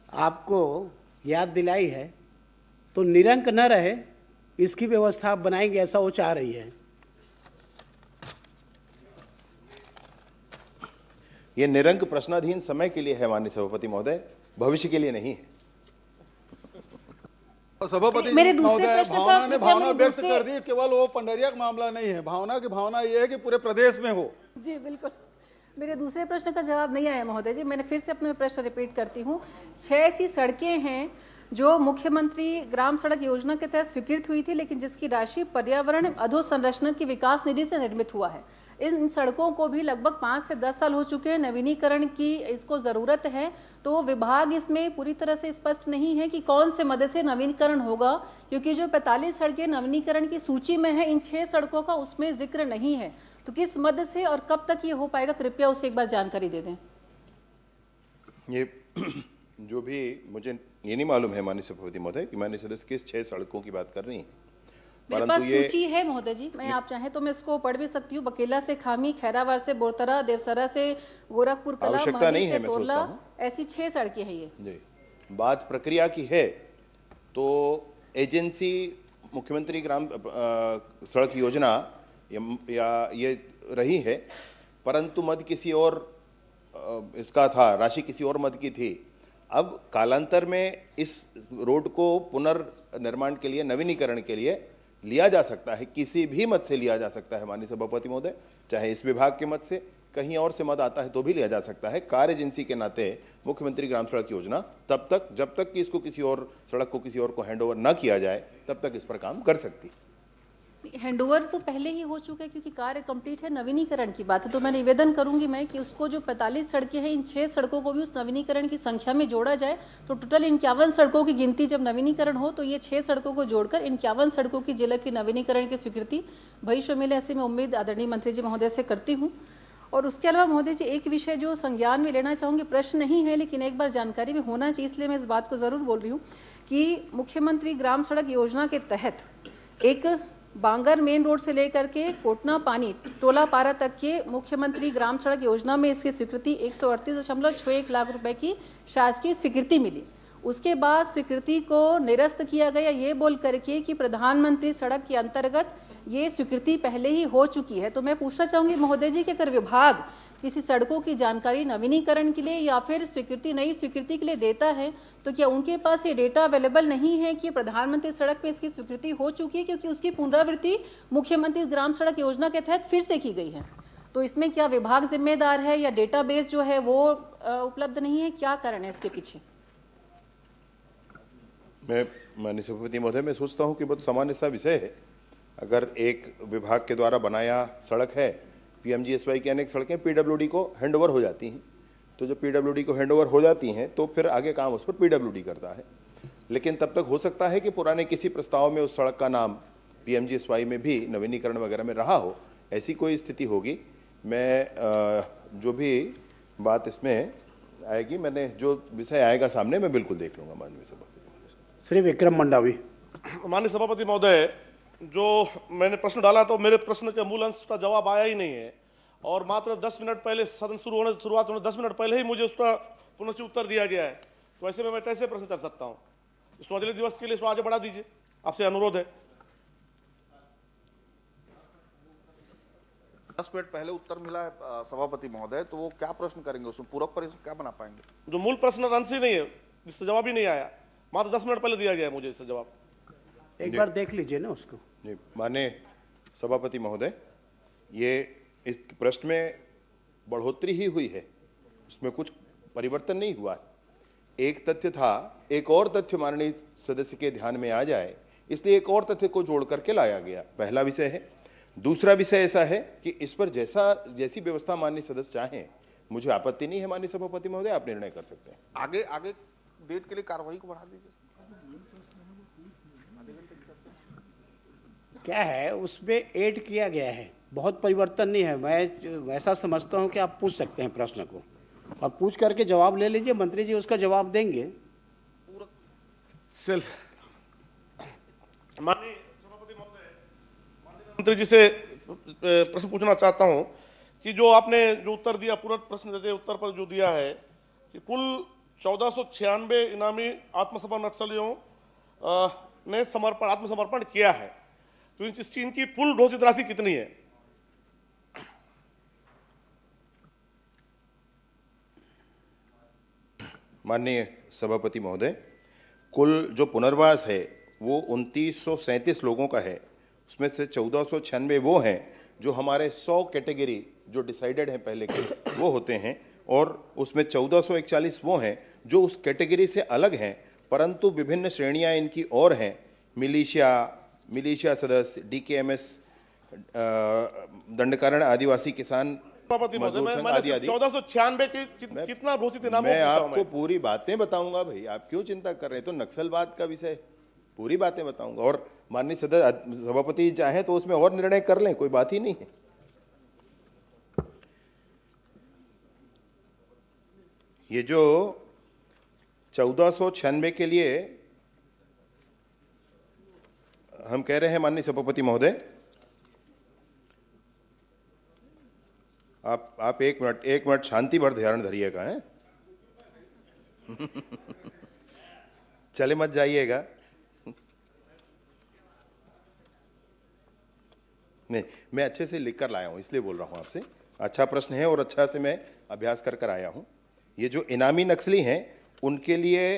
आपको याद दिलाई है, तो निरंक न रहे इसकी व्यवस्था आप बनाएंगे, ऐसा वो चाह रही है। ये निरंक प्रश्नाधीन समय के लिए है माननीय सभापति महोदय, भविष्य के लिए नहीं है। सभापति महोदय, भावना ने भावना व्यक्त कर दी, केवल वो पंडरिया का मामला नहीं है। भावना की भावना ये है कि पूरे प्रदेश में हो। जी बिल्कुल। मेरे दूसरे प्रश्न का जवाब नहीं आया महोदय जी, मैंने फिर से अपने प्रश्न रिपीट करती हूँ। 6 ऐसी सड़कें हैं जो मुख्यमंत्री ग्राम सड़क योजना के तहत स्वीकृत हुई थी, लेकिन जिसकी राशि पर्यावरण अधोसंरचना की विकास निधि से निर्मित हुआ है। इन सड़कों को भी लगभग 5 से 10 साल हो चुके हैं, नवीनीकरण की इसको ज़रूरत है। तो विभाग इसमें पूरी तरह से स्पष्ट नहीं है कि कौन से मद से नवीनीकरण होगा, क्योंकि जो 45 सड़कें नवीनीकरण की सूची में है, इन 6 सड़कों का उसमें जिक्र नहीं है। तो किस मद से और कब तक ये हो पाएगा, कृपया उससे एक बार जानकारी दे दें। ये जो भी मुझे ये नहीं मालूम है माननीय सभापति महोदय कि माननीय सदस्य किस 6 सड़कों की बात कर रही हैं। मेरे पास सूची है महोदय जी, मैं आप चाहें तो मैं इसको पढ़ भी सकती हूँ। बकेला से खामी, खैरावार से बोरतरा, देवसरा से गोरखपुर कला, आवश्यकता नहीं से है, मैं तोरला, सोचता हूँ। ऐसी 6 सड़कें हैं ये जी। बात प्रक्रिया की है तो एजेंसी मुख्यमंत्री ग्राम सड़क योजना या ये रही है, परंतु मद किसी और इसका था, राशि किसी और मद की थी। अब कालांतर में इस रोड को पुनर्निर्माण के लिए, नवीनीकरण के लिए लिया जा सकता है, किसी भी मद से लिया जा सकता है माननीय सभापति महोदय, चाहे इस विभाग के मद से, कहीं और से मद आता है तो भी लिया जा सकता है। कार्य एजेंसी के नाते मुख्यमंत्री ग्राम सड़क योजना तब तक, जब तक कि इसको किसी और सड़क को किसी और को हैंडओवर न किया जाए, तब तक इस पर काम कर सकती है। हैंडओवर तो पहले ही हो चुका है क्योंकि कार्य कंप्लीट है, नवीनीकरण की बात है। तो मैं निवेदन करूंगी मैं कि उसको जो 45 सड़कें हैं, इन 6 सड़कों को भी उस नवीनीकरण की संख्या में जोड़ा जाए। तो टोटल 51 सड़कों की गिनती जब नवीनीकरण हो तो ये 6 सड़कों को जोड़कर 51 सड़कों की जिला की नवीनीकरण की स्वीकृति भविष्य मिले, ऐसी मैं उम्मीद आदरणीय मंत्री जी महोदय से करती हूँ। और उसके अलावा महोदय जी एक विषय जो संज्ञान में लेना चाहूँगी, प्रश्न नहीं है लेकिन एक बार जानकारी में होना चाहिए, इसलिए मैं इस बात को ज़रूर बोल रही हूँ कि मुख्यमंत्री ग्राम सड़क योजना के तहत एक बांगर मेन रोड से लेकर के कोटना पानी टोला पारा तक के मुख्यमंत्री ग्राम सड़क योजना में इसकी स्वीकृति 138.61 लाख रुपए की शासकीय स्वीकृति मिली। उसके बाद स्वीकृति को निरस्त किया गया ये बोल करके कि प्रधानमंत्री सड़क के अंतर्गत ये स्वीकृति पहले ही हो चुकी है। तो मैं पूछना चाहूँगी महोदय जी कि अगर विभाग किसी सड़कों की जानकारी नवीनीकरण के लिए या फिर स्वीकृति, नई स्वीकृति के लिए देता है, तो क्या उनके पास ये डेटा अवेलेबल नहीं है कि प्रधानमंत्री सड़क पे इसकी स्वीकृति हो चुकी है, क्योंकि उसकी पुनरावृत्ति मुख्यमंत्री ग्राम सड़क योजना के तहत फिर से की गई है। तो इसमें क्या विभाग जिम्मेदार है या डेटाबेस जो है वो उपलब्ध नहीं है, क्या कारण है इसके पीछे? मैं माननीय सभापति महोदय, मैं सोचता हूँ कि बहुत सामान्य सा विषय है। अगर एक विभाग के द्वारा बनाया सड़क है, पीएमजीएसवाई की अनेक सड़कें पीडब्ल्यूडी को हैंडओवर हो जाती हैं, तो जब पीडब्ल्यूडी को हैंडओवर हो जाती हैं तो फिर आगे काम उस पर पीडब्ल्यूडी करता है। लेकिन तब तक हो सकता है कि पुराने किसी प्रस्ताव में उस सड़क का नाम पीएमजीएसवाई में भी नवीनीकरण वगैरह में रहा हो, ऐसी कोई स्थिति होगी। मैं जो भी बात इसमें आएगी, मैंने जो विषय आएगा सामने, मैं बिल्कुल देख लूँगा माननीय सभापति। श्री विक्रम मंडावी। माननीय सभापति महोदय, जो मैंने प्रश्न डाला तो मेरे प्रश्न के मूल अंश का जवाब आया ही नहीं है, और मात्र 10 मिनट पहले सदन शुरुआत होने 10 मिनट पहले ही मुझे उसका पुनः उत्तर दिया गया है। तो ऐसे में मैं कैसे प्रश्न कर सकता हूँ? इसको अगले दिवस के लिए इसको आगे बढ़ा दीजिए, आपसे अनुरोध है। 10 मिनट पहले उत्तर मिला है सभापति महोदय, तो वो क्या प्रश्न करेंगे, उसमें पूरक पर क्या बना पाएंगे? जो मूल प्रश्न अंश ही नहीं है, जिसका जवाब ही नहीं आया, मात्र 10 मिनट पहले दिया गया है मुझे इसका जवाब। एक बार देख लीजिए ना उसको। जी माननीय सभापति महोदय, ये इस प्रश्न में बढ़ोतरी ही हुई है, उसमें कुछ परिवर्तन नहीं हुआ है। एक तथ्य था, एक और तथ्य माननीय सदस्य के ध्यान में आ जाए, इसलिए एक और तथ्य को जोड़ करके लाया गया। पहला विषय है। दूसरा विषय ऐसा है कि इस पर जैसी व्यवस्था माननीय सदस्य चाहें, मुझे आपत्ति नहीं है माननीय सभापति महोदय, आप निर्णय कर सकते हैं। आगे डेट के लिए कार्रवाई को बढ़ा दीजिए। क्या है उसमें ऐड किया गया है, बहुत परिवर्तन नहीं है। मैं वैसा समझता हूं कि आप पूछ सकते हैं प्रश्न को और पूछ करके जवाब ले लीजिए, मंत्री जी उसका जवाब देंगे। माननीय सभापति महोदय, माननीय मंत्री जी से प्रश्न पूछना चाहता हूं कि जो आपने जो उत्तर दिया, पूरा प्रश्न के उत्तर पर जो दिया है कि कुल 1496 इनामी आत्मसमर्पण नक्सलियों ने आत्मसमर्पण किया है, तो इनकी कुल घोषित राशि कितनी है? माननीय सभापति महोदय, कुल जो पुनर्वास है वो 2937 लोगों का है। उसमें से 1496 वो हैं जो हमारे 100 कैटेगरी जो डिसाइडेड हैं पहले के, वो होते हैं, और उसमें 1441 वो हैं जो उस कैटेगरी से अलग हैं, परंतु विभिन्न श्रेणियां इनकी और हैं। मिलिशिया सदस्य, डीकेएमएस दंडकारण्य आदिवासी किसान सभापति महोदय, मजदूर संघ मैंने आदि आदि 1496 कितना घोषित इनाम मैं आपको पूरी बातें बताऊंगा भाई, आप क्यों चिंता कर रहे हैं? तो नक्सलवाद का विषय पूरी बातें बताऊंगा, और माननीय सभापति चाहे तो उसमें और निर्णय कर लें, कोई बात ही नहीं है। ये जो 1496 के लिए हम कह रहे हैं माननीय सभापति महोदय, आप एक मिनट शांति भर ध्यान धरिएगा, हैं? चले मत जाइएगा। नहीं, मैं अच्छे से लिख कर लाया हूं, इसलिए बोल रहा हूं आपसे। अच्छा प्रश्न है और अच्छा से मैं अभ्यास कर आया हूं। ये जो इनामी नक्सली हैं उनके लिए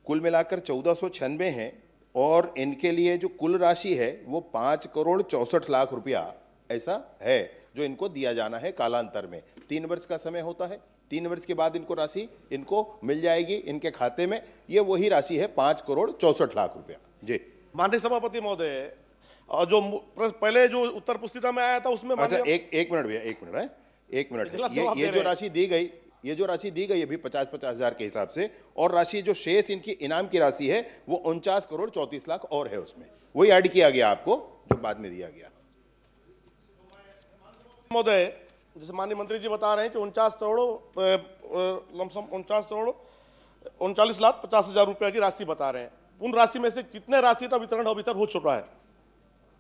कुल मिलाकर 1496 हैं, और इनके लिए जो कुल राशि है वो 5,64,00,000 रुपया ऐसा है जो इनको दिया जाना है कालांतर में। 3 वर्ष का समय होता है, 3 वर्ष के बाद इनको राशि इनको मिल जाएगी इनके खाते में। ये वही राशि है 5,64,00,000 रुपया। जी माननीय सभापति महोदय, और जो पहले जो उत्तर पुस्तिका में आया था उसमें अच्छा, एक मिनट भैया, एक मिनट। ये जो राशि दी गई, ये जो राशि दी गई अभी 50-50 हजार के हिसाब से, और राशि जो शेष इनकी इनाम की राशि है वो 49,34,00,000 और है, उसमें वही ऐड किया गया आपको जो बाद में दिया गया। महोदय, जैसे माननीय मंत्री जी बता रहे हैं कि 49,39,50,000 रुपया की राशि बता रहे हैं। उन राशि में से कितने राशि का वितरण अभी तक हो चुका है?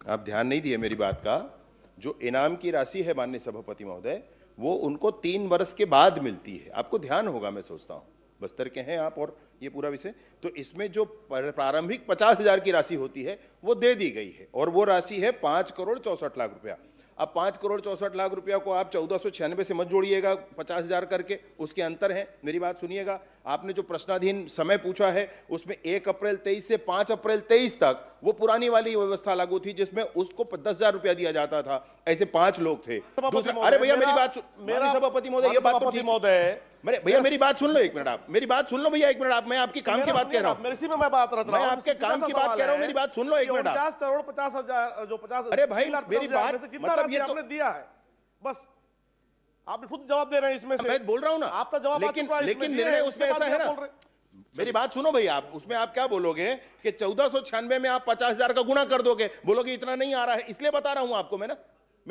आप ध्यान नहीं दिए मेरी बात का। जो इनाम की राशि है माननीय सभापति महोदय, वो उनको 3 वर्ष के बाद मिलती है। आपको ध्यान होगा, मैं सोचता हूं बस्तर के हैं आप, और ये पूरा विषय, तो इसमें जो प्रारंभिक 50,000 की राशि होती है वो दे दी गई है, और वो राशि है 5,64,00,000 रुपया। अब 5,64,00,000 रुपया को आप 1496 से मत जोड़िएगा 50,000 करके, उसके अंतर है। मेरी बात सुनिएगा, आपने जो प्रश्नाधीन समय पूछा है उसमें 1 अप्रैल 23 से 5 अप्रैल 23 तक वो पुरानी वाली व्यवस्था लागू थी जिसमें उसको 10,000 रुपया दिया जाता था। ऐसे 5 लोग थे। अरे भैया मेरी बात, मेरा सभापति महोदय ये बात तो महोदय, भैया मेरी बात सुन लो, एक मिनट आप मेरी बात सुन लो भैया, एक मिनट आप, मैं आपकी काम की बात कह रहा हूँ, मैं बात रहा मैं आपके काम की बात कह रहा हूँ, मेरी बात सुन लो एक मिनट। 50,50,000 जो 50, अरे भाई मेरी बात मतलब ये आपने दिया है, बस आप खुद जवाब दे रहे हैं इसमें से। मैं बोल रहा हूँ ना, आपका जवाब लेकिन निर्णय उसमें ऐसा है ना। मेरी बात सुनो भैया, आप उसमें आप क्या बोलोगे कि 1496 में आप 50,000 का गुणा कर दोगे, बोलोगे इतना नहीं आ रहा है, इसलिए बता रहा हूं आपको मैं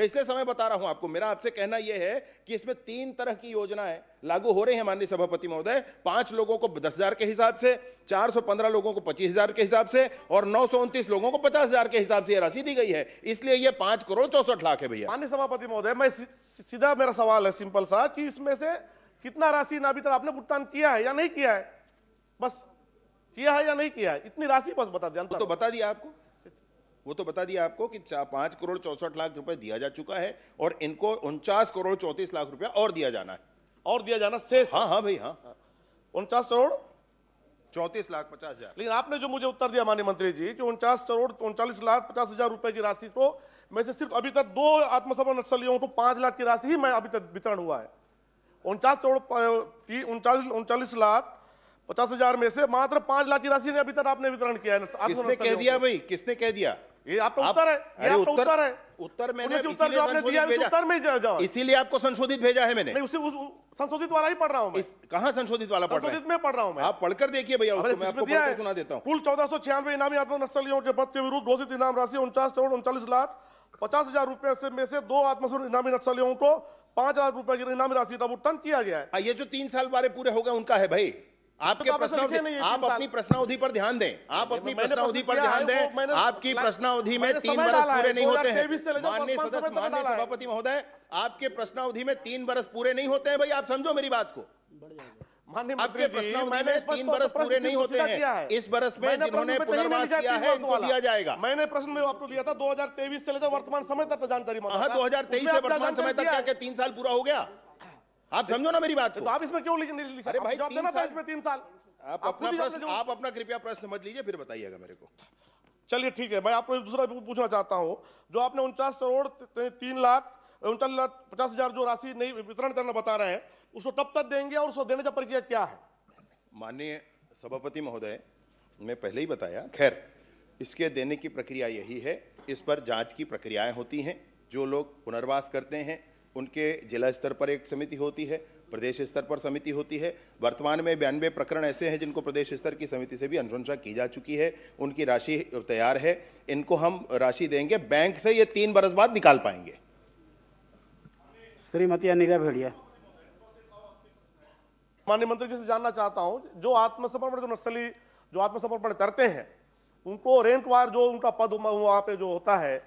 इसलिए समय बता रहा हूं आपको। मेरा आपसे कहना यह है कि इसमें 3 तरह की योजनाएं लागू हो रही हैं माननीय सभापति महोदय। 5 लोगों को 10,000 के हिसाब से, 415 लोगों को 25,000 के हिसाब से, और 929 लोगों को 50,000 के हिसाब से यह राशि दी गई है, इसलिए यह 5,64,00,000 है भैया। माननीय सभापति महोदय, मैं सीधा मेरा सवाल है सिंपल सा कि इसमें से कितना राशि अभी तक आपने भुगतान किया है या नहीं किया है? बस किया है या नहीं किया है, इतनी राशि बस बता दिया। तो बता दिया आपको, वो तो बता दिया आपको कि 5,64,00,000 रुपए दिया जा चुका है, और इनको 49,34,00,000 रुपया और दिया जाना है, और दिया जाना शेष। हाँ भाई, हाँ 49,34,50,000। लेकिन आपने जो मुझे उत्तर दिया माननीय मंत्री जी कि 49,39,50,000 रुपए की राशि को में से सिर्फ अभी तक 2 आत्मसमर्पण नक्सलियों को 5 लाख की राशि ही मैं अभी तक वितरण हुआ है। 49,50,000 में से मात्र 5 लाख की राशि ने अभी तक आपने वितरण किया है। किसने कह दिया भाई, किसने कह दिया? ये आपका उत्तर है, ये आपका उत्तर है। उत्तर मैंने उत्तर जो आपने दिया है उत्तर में जाओ, इसीलिए आपको संशोधित भेजा है मैंने। नहीं, उसी संशोधित वाला ही पढ़ रहा हूं मैं। कहां संशोधित वाला पढ़ रहे हैं? संशोधित में पढ़ रहा हूं मैं। आप पढ़कर देखिए भैया उसको, मैं आपको पढ़कर सुना देता हूं। कुल 1496 इनामी आत्मसमर्पण नक्सलियों के पद के विरुद्ध घोषित इनाम राशि 49,39,50,000 रुपए से में से 2 आत्मसमर्पण इनामी नक्सलियों को 5,000 रुपए की इनामी राशि का भुगतान किया गया है। ये जो 3 साल बारे पूरे हो गए उनका है भाई। आपके प्रश्नावधि, आप अपनी प्रश्नावधि पर ध्यान दें, आप अपनी प्रश्नावधि पर ध्यान दें। आपकी प्रश्नावधि में 3 वर्ष पूरे नहीं होते हैं माननीय सदस्य, माननीय सभापति महोदय, आपके प्रश्नावधि में 3 वर्ष पूरे नहीं होते हैं भाई, आप समझो मेरी बात को। आपके प्रश्नावधि में 3 वर्ष पूरे नहीं होते हैं। इस वर्ष में जिन्होंने पुनर्वास किया है इनको दिया जाएगा। मैंने प्रश्न में आपको लिया था 2023 से लेकर वर्तमान समय तक जानकारी। 2023 से वर्तमान समय तक क्या 3 साल पूरा हो गया? आप समझो ना मेरी बात को। तो आप इसमें क्यों लिखा? अरे भाई, जवाब देना था इसमें 3 साल। आप अपना कृपया प्रश्न समझ लीजिए, फिर बताइएगा मेरे को। चलिए ठीक है, मैं आपको दूसरा पूछना चाहता हूं। जो आपने 49,39,50,000 जो राशि नहीं वितरण करना बता रहे हैं, उसको कब तक देंगे और उसको देने का प्रक्रिया क्या है? माननीय सभापति महोदय, मैं पहले ही बताया, खैर इसके देने की प्रक्रिया यही है इस पर जांच की प्रक्रियाएं होती हैं। जो लोग पुनर्वास करते हैं उनके जिला स्तर पर एक समिति होती है, प्रदेश स्तर पर समिति होती है। वर्तमान में 92 प्रकरण ऐसे हैं जिनको प्रदेश स्तर की समिति से भी अनुशंसा की जा चुकी है। उनकी राशि तैयार है, इनको हम राशि देंगे, बैंक से ये 3 बरस बाद निकाल पाएंगे। श्रीमती अनिला भेड़िया। माननीय मंत्री जी से जानना चाहता हूं, जो आत्मसमर्पण जो नक्सली जो आत्मसमर्पण करते हैं उनको रैंकवार जो उनका पद वहां पे जो होता है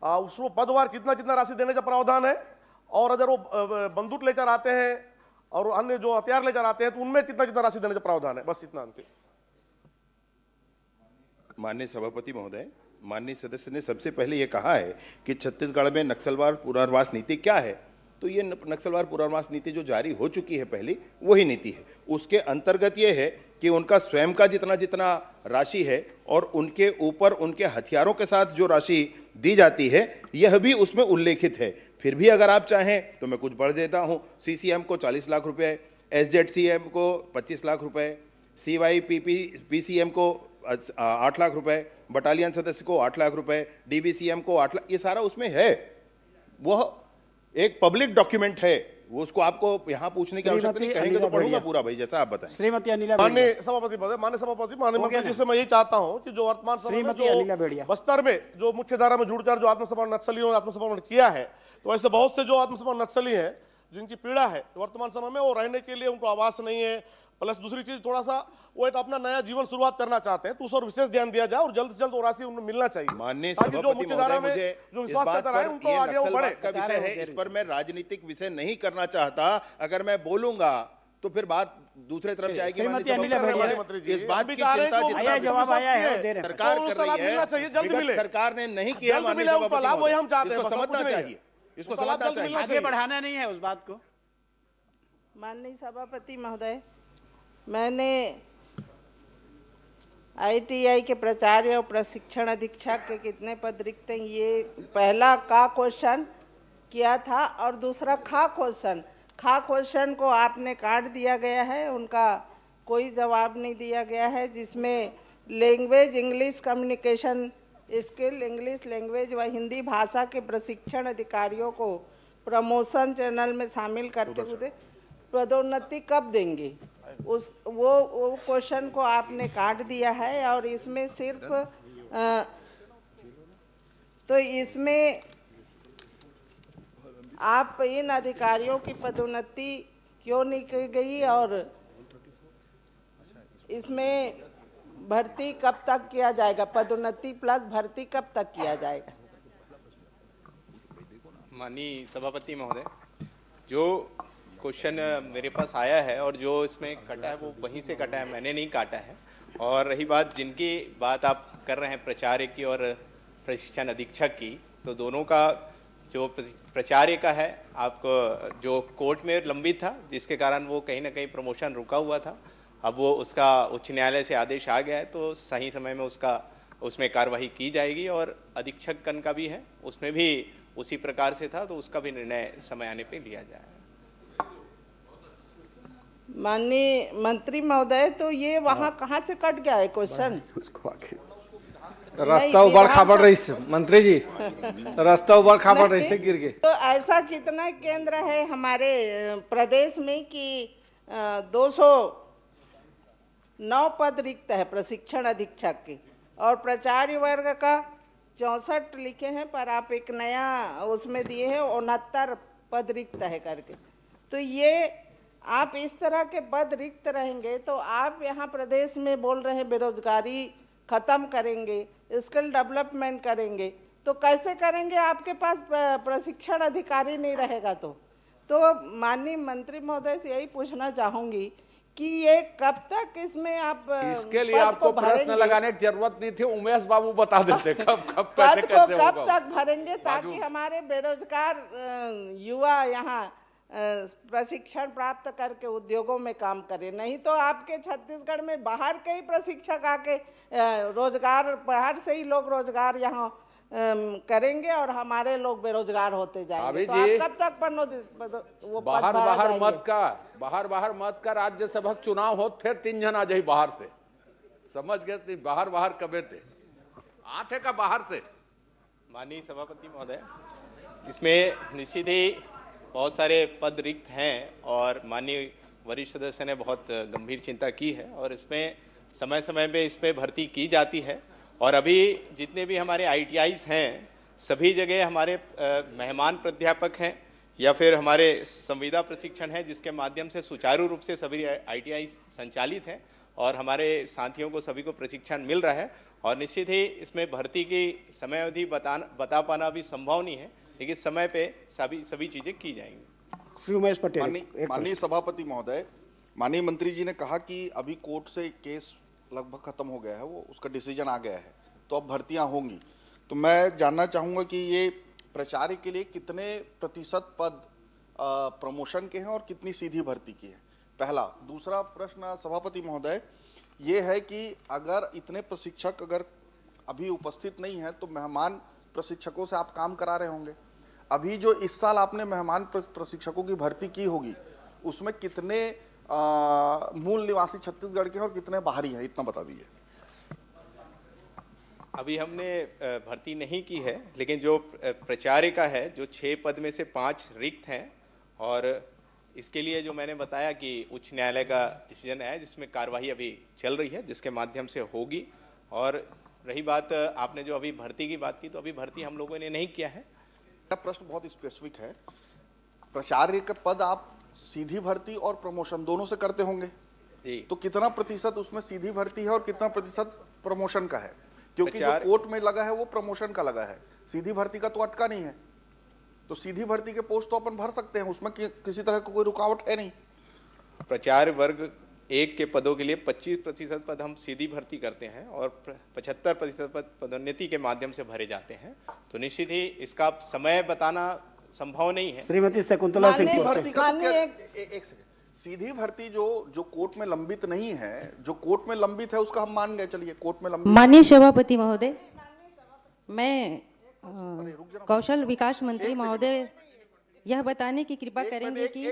उसको पदवार कितना कितना राशि देने का प्रावधान है, और अगर वो बंदूक लेकर आते हैं और अन्य जो हथियार लेकर आते हैं तो उनमें कितना कितना राशि देने का प्रावधान है। बस इतना अंतिम। माननीय सभापति महोदय, माननीय सदस्य ने सबसे पहले ये कहा है कि छत्तीसगढ़ में नक्सलवार पुनर्वास नीति क्या है, तो ये नक्सलवार पुनर्वास नीति जो जारी हो चुकी है पहली, वही नीति है। उसके अंतर्गत ये है कि उनका स्वयं का जितना जितना राशि है और उनके ऊपर उनके हथियारों के साथ जो राशि दी जाती है यह भी उसमें उल्लेखित है। फिर भी अगर आप चाहें तो मैं कुछ बढ़ देता हूं, सीसीएम को 40 लाख रुपए, एसजेडसीएम को 25 लाख रुपए, CYPPCM को 8 लाख रुपए, बटालियन सदस्य को 8 लाख रुपए, DVCM को 8 लाख, ये सारा उसमें है। वह एक पब्लिक डॉक्यूमेंट है, वो उसको आपको यहाँ पूछने की आवश्यकता नहीं, कहेंगे तो पढ़ूंगा पूरा भाई, जैसा आप बताएं। श्रीमती अनिला माननीय सभापति महोदय, माननीय मंत्री जी से मैं यही चाहता हूं कि जो वर्तमान समय में जो बस्तर में जो मुख्य धारा में जुड़कर जो आत्मसमर्पण नक्सलियों ने आत्मसमर्पण किया है, तो ऐसे बहुत से जो आत्मसमर्पण नक्सली हैं जिनकी पीड़ा है वर्तमान समय में, वो रहने के लिए उनको आवास नहीं है, प्लस दूसरी चीज थोड़ा सा वो एक अपना नया जीवन शुरुआत करना चाहते हैं, तो उस और विशेष ध्यान दिया जाए और जल्द से जल्द वो राशि उन्हें मिलना चाहिए। माननीय सभापति महोदय, मुझे जो विश्वास करता रहे उनको आगे वो बढ़े का विषय है, इस पर मैं राजनीतिक विषय नहीं करना चाहता। अगर मैं बोलूंगा तो फिर बात दूसरे तरफ जाएगी। इस बात की चिंता जवाब आया है, सरकार कर रही है, सरकार ने नहीं किया, वही हम चाहते हैं, इसको समझना चाहिए, इसको समझना चाहिए, आगे बढ़ाना नहीं है उस बात को। माननीय सभापति महोदय, मैंने ITI के प्राचार्य और प्रशिक्षण अधीक्षक के कितने पद रिक्त हैं ये पहला का क्वेश्चन किया था, और दूसरा खा क्वेश्चन को आपने काट दिया गया है, उनका कोई जवाब नहीं दिया गया है, जिसमें language English communication skill English language व हिंदी भाषा के प्रशिक्षण अधिकारियों को प्रमोशन चैनल में शामिल करते हुए पदोन्नति कब देंगे, वो क्वेश्चन को आपने काट दिया है। और इसमें सिर्फ तो इसमें आप इन अधिकारियों की पदोन्नति क्यों नहीं की गई, और इसमें भर्ती कब तक किया जाएगा, पदोन्नति प्लस भर्ती कब तक किया जाएगा। माननीय सभापति महोदय, जो क्वेश्चन मेरे पास आया है और जो इसमें कटा है वो वहीं से कटा है, मैंने नहीं काटा है। और रही बात जिनकी बात आप कर रहे हैं प्राचार्य की और प्रशिक्षण अधीक्षक की, तो दोनों का जो प्राचार्य का है आपको जो कोर्ट में लंबित था, जिसके कारण वो कहीं ना कहीं प्रमोशन रुका हुआ था, अब वो उसका उच्च न्यायालय से आदेश आ गया है, तो सही समय में उसमें कार्रवाई की जाएगी। और अधीक्षक कन का भी है, उसमें भी उसी प्रकार से था, तो उसका भी निर्णय समय आने पे लिया जाए। माननीय मंत्री महोदय, तो ये वहाँ कहाँ से कट गया है क्वेश्चन? रास्ता उबड़ खाबड़ रही से मंत्री जी, रास्ता उबड़ खाबड़ रही से गिर गए। तो ऐसा कितना केंद्र है हमारे प्रदेश में कि 209 पद रिक्त है प्रशिक्षण अधीक्षक के, और प्राचार्य वर्ग का 64 लिखे हैं, पर आप एक नया उसमें दिए हैं 69 पद रिक्त है करके। तो ये आप इस तरह के पद रिक्त रहेंगे तो आप यहाँ प्रदेश में बोल रहे हैं बेरोजगारी खत्म करेंगे, स्किल डेवलपमेंट करेंगे, तो कैसे करेंगे? आपके पास प्रशिक्षण अधिकारी नहीं रहेगा तो माननीय मंत्री महोदय से यही पूछना चाहूंगी कि ये कब तक इसमें आप इसके लिए आपको प्रश्न लगाने की जरूरत नहीं थी, उमेश बाबू बता देते कब तक भरेंगे, ताकि हमारे बेरोजगार युवा यहाँ प्रशिक्षण प्राप्त करके उद्योगों में काम करें। नहीं तो आपके छत्तीसगढ़ में बाहर के ही प्रशिक्षक आके रोजगार, बाहर से ही लोग रोजगार यहाँ करेंगे और हमारे लोग बेरोजगार होते जाएंगे। तो आप कब तक वो बाहर मत का राज्यसभा चुनाव हो, फिर 3 जन आ जाए बाहर से, समझ गए? बाहर कबे थे आते का बाहर से माननीय सभापति महोदय, इसमें निश्चित ही बहुत सारे पद रिक्त हैं और माननीय वरिष्ठ सदस्य ने बहुत गंभीर चिंता की है और इसमें समय समय पे इस पर भर्ती की जाती है। और अभी जितने भी हमारे ITIs हैं सभी जगह हमारे मेहमान प्राध्यापक हैं या फिर हमारे संविदा प्रशिक्षण है जिसके माध्यम से सुचारू रूप से सभी ITI संचालित हैं और हमारे साथियों को सभी को प्रशिक्षण मिल रहा है। और निश्चित ही इसमें भर्ती की समय अवधि बता पाना अभी संभव नहीं है, लेकिन समय पे सभी चीज़ें की जाएंगी। श्री उमेश पटेल। माननीय सभापति महोदय, माननीय मंत्री जी ने कहा कि अभी कोर्ट से केस लगभग खत्म हो गया है, वो उसका डिसीजन आ गया है, तो अब भर्तियां होंगी। तो मैं जानना चाहूँगा कि ये प्राचार्य के लिए कितने प्रतिशत पद प्रमोशन के हैं और कितनी सीधी भर्ती की है, पहला। दूसरा प्रश्न सभापति महोदय ये है कि अगर इतने प्रशिक्षक अगर अभी उपस्थित नहीं हैं तो मेहमान प्रशिक्षकों से आप काम करा रहे होंगे। अभी जो इस साल आपने मेहमान प्रशिक्षकों की भर्ती की होगी उसमें कितने मूल निवासी छत्तीसगढ़ के हैं और कितने बाहरी हैं, इतना बता दीजिए। अभी हमने भर्ती नहीं की है, लेकिन जो प्राचार्य का है जो 6 पद में से 5 रिक्त हैं और इसके लिए जो मैंने बताया कि उच्च न्यायालय का डिसीजन है जिसमें कार्यवाही अभी चल रही है जिसके माध्यम से होगी। और रही बात आपने जो अभी भर्ती की बात की, तो अभी भर्ती हम लोगों ने नहीं किया है। प्रश्न बहुत स्पेसिफिक है। प्राचार्य का पद आप सीधी भर्ती और प्रमोशन दोनों से करते होंगे जी, तो कितना प्रतिशत उसमें सीधी भर्ती है और कितना प्रतिशत प्रमोशन का है? क्योंकि जो कोर्ट में लगा है वो प्रमोशन का लगा है, सीधी भर्ती का तो अटका नहीं है। तो सीधी भर्ती के पोस्ट तो अपन भर सकते हैं, उसमें किसी तरह का कोई रुकावट है नहीं। प्राचार्य वर्ग 1 के पदों के लिए 25% पद हम सीधी भर्ती करते हैं और 75% पद पदोन्नति के माध्यम से भरे जाते हैं। तो निश्चित ही इसका समय बताना संभव नहीं है। श्रीमती शकुंतला सिंह। एक सेकंड, सीधी भर्ती जो कोर्ट में लंबित नहीं है, जो कोर्ट में लंबित है उसका हम मान गए, चलिए कोर्ट में लंबित। माननीय सभापति महोदय, मैं कौशल विकास मंत्री महोदय यह बताने की कृपा करेंगे कि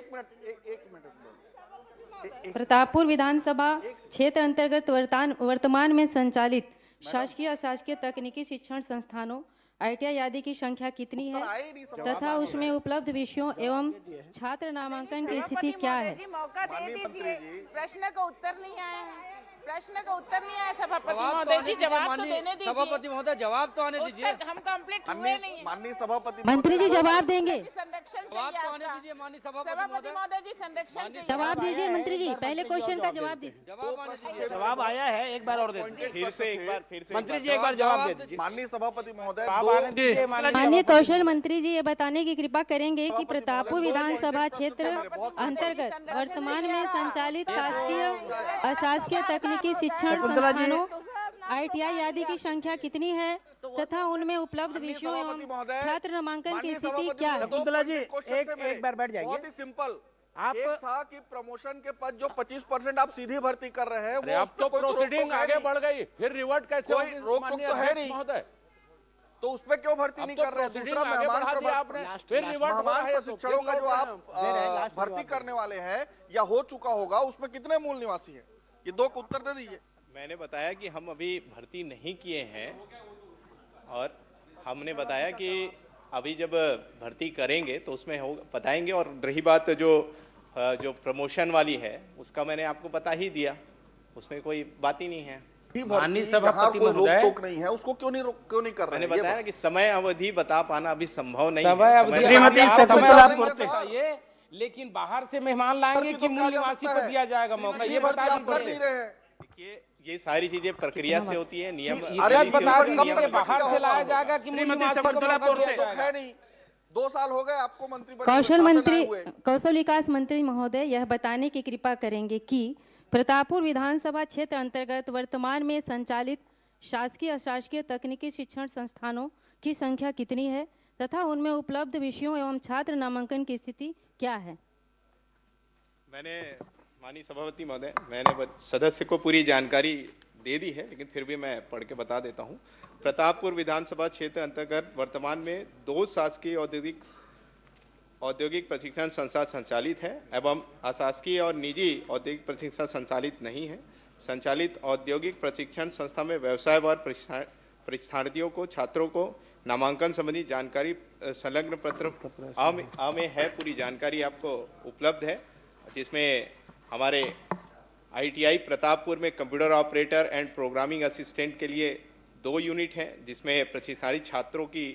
प्रतापपुर विधानसभा क्षेत्र अंतर्गत वर्तमान में संचालित शासकीय अशासकीय तकनीकी शिक्षण संस्थानों ITI आदि की संख्या कितनी है तथा उसमें उपलब्ध विषयों एवं छात्र नामांकन की स्थिति क्या है? मौका दे दीजिए, प्रश्न का उत्तर नहीं आया है। प्रश्न का उत्तर नहीं आया सभापति महोदय जी, जवाब तो देने दीजिए। सभापति महोदय जवाब तो आने दीजिए। हम कंप्लीट हुए नहीं। माननीय सभापति मंत्री जी जवाब देंगे। संरक्षण जवाब तो आने दीजिए माननीय सभापति महोदय जी, संरक्षण जवाब दीजिए मंत्री जी, पहले क्वेश्चन का जवाब दीजिए। जवाब आया है, एक बार और दे दीजिए। फिर से मंत्री जी एक बार जवाब दे दीजिए। माननीय सभापति महोदय, माननीय कौशल मंत्री जी ये बताने की कृपा करेंगे कि प्रतापपुर विधानसभा क्षेत्र अंतर्गत वर्तमान में संचालित शासकीय अशासकीय तकनीकी शिक्षण संस्थानों ITI आदि की संख्या कितनी है तथा उनमें उपलब्ध विषयों एवं छात्र नामांकन की स्थिति क्या है? शकुंतला जी एक बार बैठ जाइए। बहुत ही सिंपल। आप एक था कि प्रमोशन के पद जो 25% आप सीधी भर्ती कर रहे हैं, वो अब तो प्रोसीडिंग आगे बढ़ गई, फिर रिवर्ट कैसे होगी? रोक टोक तो है नहीं, तो उसमें क्यों भर्ती नहीं कर रहे हैं? दूसरा मेहमान प्रशिक्षणों का जो आप भर्ती करने वाले हैं या हो चुका होगा उसमें कितने मूल निवासी हैं? ये 2 का उत्तर दे दीजिए। मैंने बताया कि हम अभी भर्ती नहीं किए हैं और हमने बताया कि अभी जब भर्ती करेंगे तो उसमें हो बताएंगे। और रही बात जो प्रमोशन वाली है उसका मैंने आपको बता ही दिया, उसमें कोई बात ही नहीं है। माननीय सभापति महोदय, रोक नहीं है उसको क्यों नहीं कर रहे हैं? मैंने बताया कि समय अवधि बता पाना अभी संभव नहीं है। लेकिन बाहर से मेहमान लाएंगे कि मूल निवासी को दिया जाएगा मौका, ये बता दीजिए। देखिए ये सारी चीजें प्रक्रिया से होती है, नियम बता दीजिए बाहर से लाया जाएगा कि मूल निवासी को मौका दिया जाएगा। है नहीं, 2 साल हो गए आपको मंत्री कौशल विकास मंत्री महोदय यह बताने की कृपा करेंगे कि प्रतापपुर विधानसभा क्षेत्र अंतर्गत वर्तमान में संचालित शासकीय अशासकीय तकनीकी शिक्षण संस्थानों की संख्या कितनी है तथा उनमें उपलब्ध विषयों एवं छात्र नामांकन की स्थिति क्या है? मैंने माननीय सभापति महोदय, मैंने सदस्य को पूरी जानकारी दे दी है, लेकिन फिर भी मैं पढ़ के बता देता हूँ। प्रतापपुर विधानसभा क्षेत्र अंतर्गत वर्तमान में 2 शासकीय औद्योगिक प्रशिक्षण संस्था संचालित है एवं अशासकीय और निजी औद्योगिक प्रशिक्षण संचालित नहीं है। संचालित औद्योगिक प्रशिक्षण संस्था में व्यवसाय वर्ग प्रशिक्षणार्थियों को छात्रों को नामांकन संबंधी जानकारी संलग्न पत्र आ में है, पूरी जानकारी आपको उपलब्ध है, जिसमें हमारे ITI प्रतापपुर में computer operator and programming assistant के लिए 2 यूनिट हैं, जिसमें प्रतिष्ठानित छात्रों की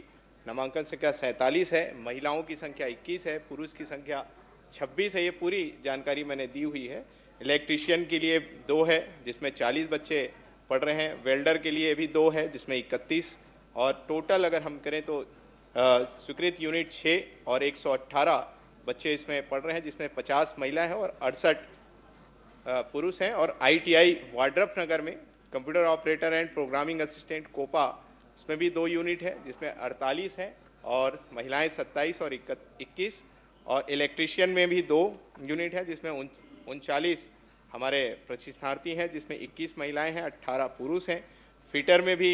नामांकन संख्या 47 है, महिलाओं की संख्या 21 है, पुरुष की संख्या 26 है। ये पूरी जानकारी मैंने दी हुई है। इलेक्ट्रीशियन के लिए 2 है, जिसमें 40 बच्चे पढ़ रहे हैं। वेल्डर के लिए भी 2 है, जिसमें 31, और टोटल अगर हम करें तो स्वीकृत यूनिट 6 और 118 बच्चे इसमें पढ़ रहे हैं, जिसमें 50 महिलाएं हैं और 68 पुरुष हैं। और ITI वाड्रफ नगर में computer operator and programming assistant COPA, इसमें भी 2 यूनिट है, जिसमें 48 हैं और महिलाएं 27 और 21। और इलेक्ट्रीशियन में भी 2 यूनिट है, जिसमें 39 हमारे प्रशिक्षणार्थी हैं, जिसमें 21 महिलाएं हैं, 18 पुरुष हैं। फिटर में भी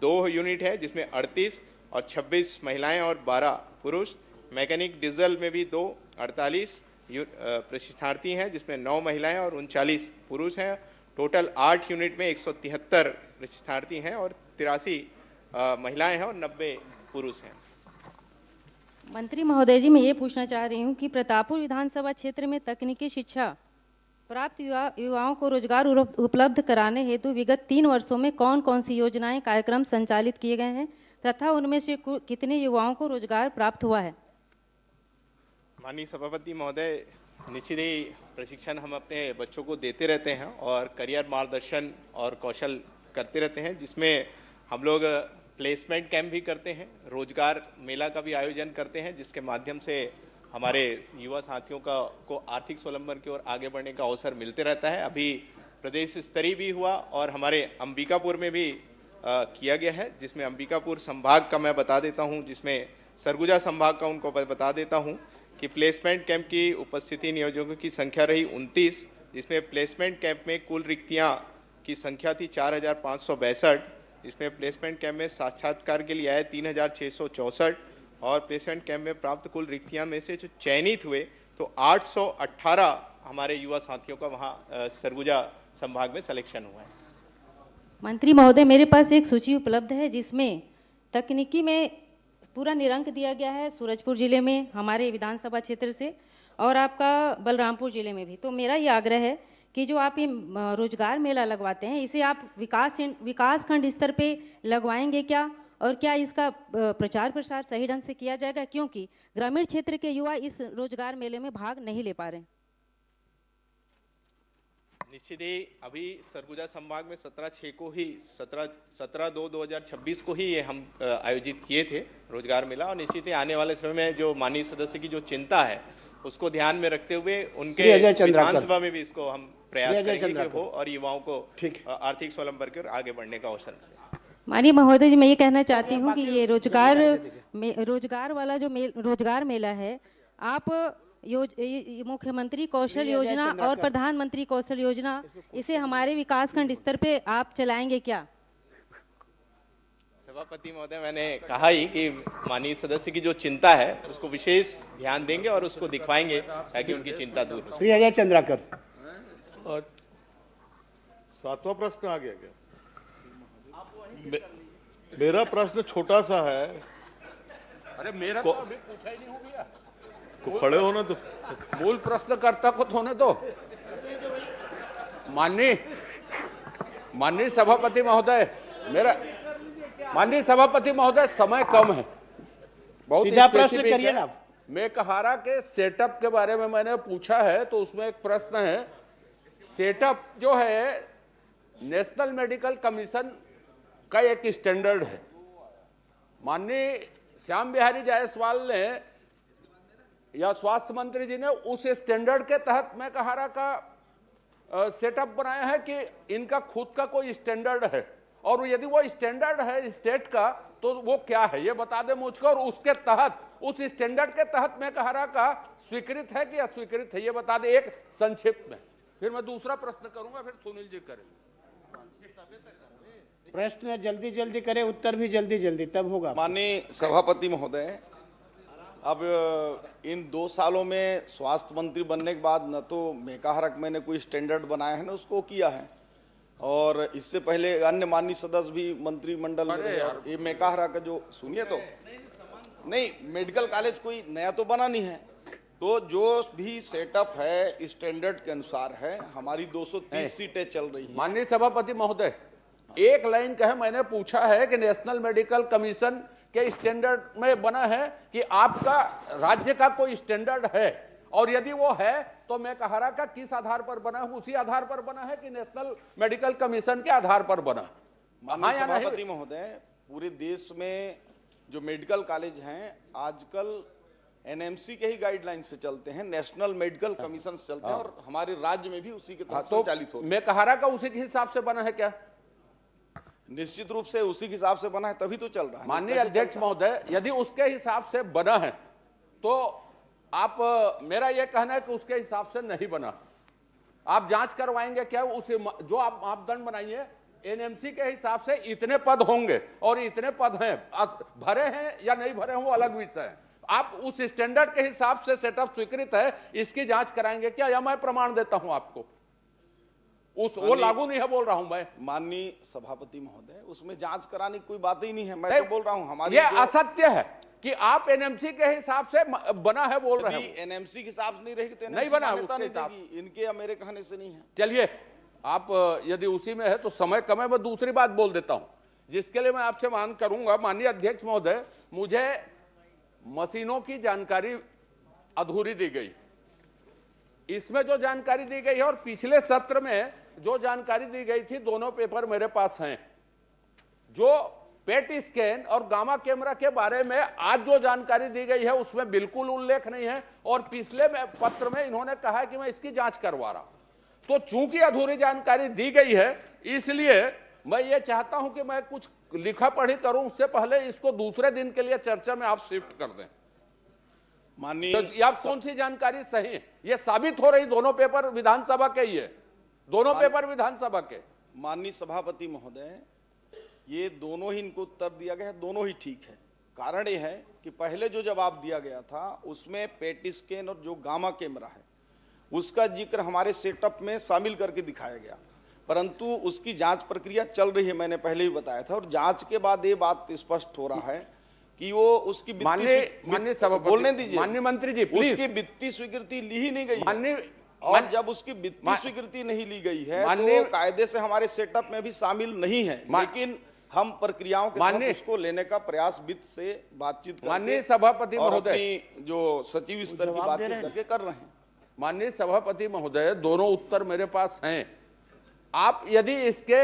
2 यूनिट है, जिसमें 38 और 26 महिलाएं और 12 पुरुष। मैकेनिक डीजल में भी 2 48 प्रशिक्षणार्थी हैं, जिसमें 9 महिलाएं और 39 पुरुष हैं। टोटल 8 यूनिट में 173 प्रशिक्षणार्थी हैं और 83 महिलाएं हैं और 90 पुरुष हैं। मंत्री महोदय जी, मैं ये पूछना चाह रही हूँ कि प्रतापपुर विधानसभा क्षेत्र में तकनीकी शिक्षा प्राप्त युवाओं को रोजगार उपलब्ध कराने हेतु विगत 3 वर्षों में कौन कौन सी योजनाएं कार्यक्रम संचालित किए गए हैं तथा उनमें से कितने युवाओं को रोजगार प्राप्त हुआ है? माननीय सभापति महोदय, निश्चित ही प्रशिक्षण हम अपने बच्चों को देते रहते हैं और करियर मार्गदर्शन और कौशल करते रहते हैं, जिसमें हम लोग प्लेसमेंट कैंप भी करते हैं, रोजगार मेला का भी आयोजन करते हैं, जिसके माध्यम से हमारे युवा साथियों को आर्थिक स्वावलंबन की ओर आगे बढ़ने का अवसर मिलते रहता है। अभी प्रदेश स्तरीय भी हुआ और हमारे अंबिकापुर में भी किया गया है, जिसमें अंबिकापुर संभाग का मैं बता देता हूं, जिसमें सरगुजा संभाग का उनको बता देता हूं कि प्लेसमेंट कैंप की उपस्थिति नियोजकों की संख्या रही 29, जिसमें प्लेसमेंट कैंप में कुल रिक्तियां की संख्या थी 4562, जिसमें प्लेसमेंट कैंप में साक्षात्कार के लिए आए 3664 और प्लेसमेंट कैंप में प्राप्त कुल रिक्तियां में से जो चयनित हुए तो 818 हमारे युवा साथियों का वहाँ सरगुजा संभाग में सिलेक्शन हुआ है। मंत्री महोदय, मेरे पास एक सूची उपलब्ध है जिसमें तकनीकी में पूरा निरंक दिया गया है, सूरजपुर जिले में हमारे विधानसभा क्षेत्र से और आपका बलरामपुर जिले में भी। तो मेरा ये आग्रह है कि जो आप ये रोजगार मेला लगवाते हैं, इसे आप विकास खंड स्तर पे लगवाएंगे क्या, और क्या इसका प्रचार प्रसार सही ढंग से किया जाएगा, क्योंकि ग्रामीण क्षेत्र के युवा इस रोजगार मेले में भाग नहीं ले पा रहे हैं? निश्चित ही अभी सरगुजा संभाग में 17/6 को ही 17/2/2026 को ही ये हम आयोजित किए थे रोजगार मेला, और निश्चित ही आने वाले समय में जो माननीय सदस्य की जो चिंता है उसको ध्यान में रखते हुए उनके विधानसभा में भी इसको हम प्रयास करेंगे कि हो और युवाओं को आर्थिक स्वावलंबन की ओर आगे बढ़ने का अवसर मिले। माननीय महोदय जी, मैं ये कहना चाहती हूँ कि ये रोजगार वाला जो रोजगार मेला है, आप मुख्यमंत्री कौशल योजना और प्रधानमंत्री कौशल योजना, इसे हमारे विकासखंड स्तर पे आप चलाएंगे क्या? सभापति महोदय, मैंने कहा ही कि माननीय सदस्य की जो चिंता है उसको विशेष ध्यान देंगे और उसको दिखवाएंगे ताकि उनकी चिंता दूर हो। श्री अजय चंद्राकर। 7वां प्रश्न आ गया क्या? मेरा प्रश्न छोटा सा है। अरे मेरा तो अभी पूछा ही नहीं हो गया। तो खड़े होना तो मूल प्रश्नकर्ता को होने दो। माननीय सभापति महोदय, माननीय सभापति महोदय, समय कम है, बहुत सीधा प्रश्न करिए ना। मैं कहारा के सेटअप के बारे में मैंने पूछा है, तो उसमें एक प्रश्न है, सेटअप जो है नेशनल मेडिकल कमीशन का एक स्टैंडर्ड है। माननीय श्याम बिहारी जायसवाल ने या स्वास्थ्य मंत्री जी ने उस स्टैंडर्ड के तहत मैं कहारा का सेटअप बनाया है कि इनका खुद का कोई स्टैंडर्ड है, और यदि वो स्टैंडर्ड है स्टेट का तो वो क्या है ये बता दे मुझको, और उसके तहत उस स्टैंडर्ड के तहत मैं कहारा का स्वीकृत है कि अस्वीकृत है ये बता दे एक संक्षिप्त में। फिर मैं दूसरा प्रश्न करूंगा, फिर सुनील जी करेंगे। प्रश्न जल्दी जल्दी करे, उत्तर भी जल्दी जल्दी, तब होगा। माननीय सभापति महोदय, अब इन 2 सालों में स्वास्थ्य मंत्री बनने के बाद न तो मेकाहारक मैंने कोई स्टैंडर्ड बनाया है न उसको किया है, और इससे पहले अन्य माननीय सदस्य भी मंत्रिमंडल में रहे। और ये मेकाहारा का जो सुनिए तो नहीं, मेडिकल कॉलेज कोई नया तो बना नहीं है, तो जो भी सेटअप है स्टैंडर्ड के अनुसार है। हमारी 230 सीटें चल रही हैं। माननीय सभापति महोदय, एक लाइन कहे, मैंने पूछा है कि नेशनल मेडिकल कमीशन के स्टैंडर्ड में बना है कि आपका राज्य का कोई स्टैंडर्ड है, और यदि वो है तो मेकाहारा का किस आधार पर बना है? उसी आधार पर बना है कि नेशनल मेडिकल कमीशन के आधार पर बना? माननीय सभापति महोदय, पूरे देश में जो मेडिकल कॉलेज हैं आजकल एनएमसी के ही गाइडलाइन से चलते हैं, नेशनल मेडिकल कमीशन से चलते हैं, और हमारे राज्य में भी उसी के तहत संचालित होते हैं। मेकाहारा का उसी के हिसाब से बना है क्या? निश्चित रूप से उसी के हिसाब से बना है, तभी तो चल रहा है। माननीय अध्यक्ष महोदय, यदि उसके हिसाब से बना है तो आप, मेरा यह कहना है कि उसके हिसाब से नहीं बना। आप जांच करवाएंगे क्या? उसे जो आप मापदंड बनाइए, एनएमसी के हिसाब से इतने पद होंगे और इतने पद हैं, भरे हैं या नहीं भरे हैं वो अलग विषय है। आप उस स्टैंडर्ड के हिसाब से सेटअप स्वीकृत है, इसकी जांच कराएंगे क्या? या मैं प्रमाण देता हूं आपको, वो लागू नहीं है बोल रहा हूं मैं। माननीय सभापति महोदय, उसमें जांच कराने की कोई बात ही नहीं है। मैं तो बोल रहा हूं हमारी ये असत्य है कि आप एनएमसी के हिसाब से बना है बोल रहे हैं। एनएमसी के हिसाब से नहीं रहेगी तो नहीं बना, इनके या मेरे कहने से नहीं है। चलिए, आप यदि उसी में है तो समय कम है, मैं दूसरी बात बोल देता हूं जिसके लिए मैं आपसे मांग करूंगा। माननीय अध्यक्ष महोदय, मुझे मशीनों की जानकारी अधूरी दी गई। इसमें जो जानकारी दी गई है और पिछले सत्र में जो जानकारी दी गई थी, दोनों पेपर मेरे पास हैं। जो पेट स्कैन और गामा कैमरा के बारे में आज जो जानकारी दी गई है उसमें बिल्कुल उल्लेख नहीं है, और पिछले पत्र में इन्होंने कहा कि मैं इसकी जांच करवा रहा। तो चूंकि अधूरी जानकारी दी गई है, इसलिए मैं ये चाहता हूं कि मैं कुछ लिखा पढ़ी करूं, उससे पहले इसको दूसरे दिन के लिए चर्चा में आप शिफ्ट कर दें। माननीय तो आप कौन सी जानकारी सही है? ये साबित हो रही, दोनों पेपर विधानसभा के ही है, दोनों पेपर विधानसभा के। माननीय सभापति महोदय, ये दोनों ही इनको उत्तर दिया गया है, दोनों ही ठीक है। कारण ये है कि पहले जो जवाब दिया गया था उसमें पेट स्कैन और जो गामा कैमरा है उसका जिक्र हमारे सेटअप में शामिल करके दिखाया गया, परंतु उसकी जांच प्रक्रिया चल रही है, मैंने पहले ही बताया था। और जांच के बाद ये बात स्पष्ट हो रहा है कि वो उसकी माननीय सभापति, बोलने दीजिए, माननीय मंत्री जी प्लीज, उसकी वित्तीय स्वीकृति ली ही नहीं गई है। और जब उसकी वित्तीय स्वीकृति नहीं ली गई है तो कायदे से हमारे सेटअप में भी शामिल नहीं है, लेकिन हम प्रक्रियाओं के तहत उसको लेने का प्रयास वित्त से बातचीत करके, माननीय सभापति महोदय, जो सचिव स्तर की बातचीत करके कर रहे हैं। माननीय सभापति महोदय, दोनों उत्तर मेरे पास हैं। आप यदि इसके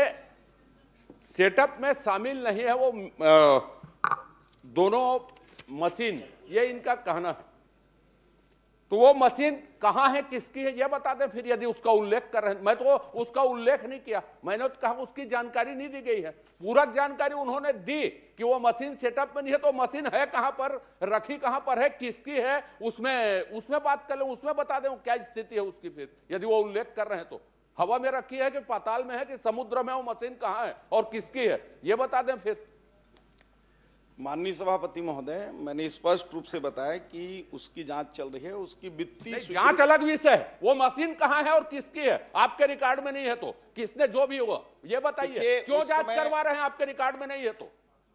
सेटअप में शामिल नहीं है वो दोनों मशीन, ये इनका कहना है, तो वो मशीन कहां है, किसकी है, ये बता दें। फिर यदि उसका उल्लेख कर रहे हैं, मैं तो उसका उल्लेख नहीं किया, मैंने तो कहा उसकी जानकारी नहीं दी गई है। पूरक जानकारी उन्होंने दी कि वो मशीन सेटअप में नहीं है, तो मशीन है कहां पर, रखी कहां पर है, किसकी है, उसमें बात कर लें, उसमें बता दें क्या स्थिति है उसकी। फिर यदि वो उल्लेख कर रहे हैं तो हवा में रखी है कि पाताल में है कि समुद्र में, वो मशीन कहां है और किसकी है, ये बता दें। फिर माननीय सभापति महोदय, मैंने स्पष्ट रूप से बताया कि उसकी जांच चल रही है, उसकी वित्तीय जांच अलग विषय है, वो मशीन कहां है और किसकी है आपके रिकॉर्ड में नहीं है तो किसने जो भी हुआ ये बताइए। क्यों जांच करवा रहे हैं? आपके रिकॉर्ड में नहीं है तो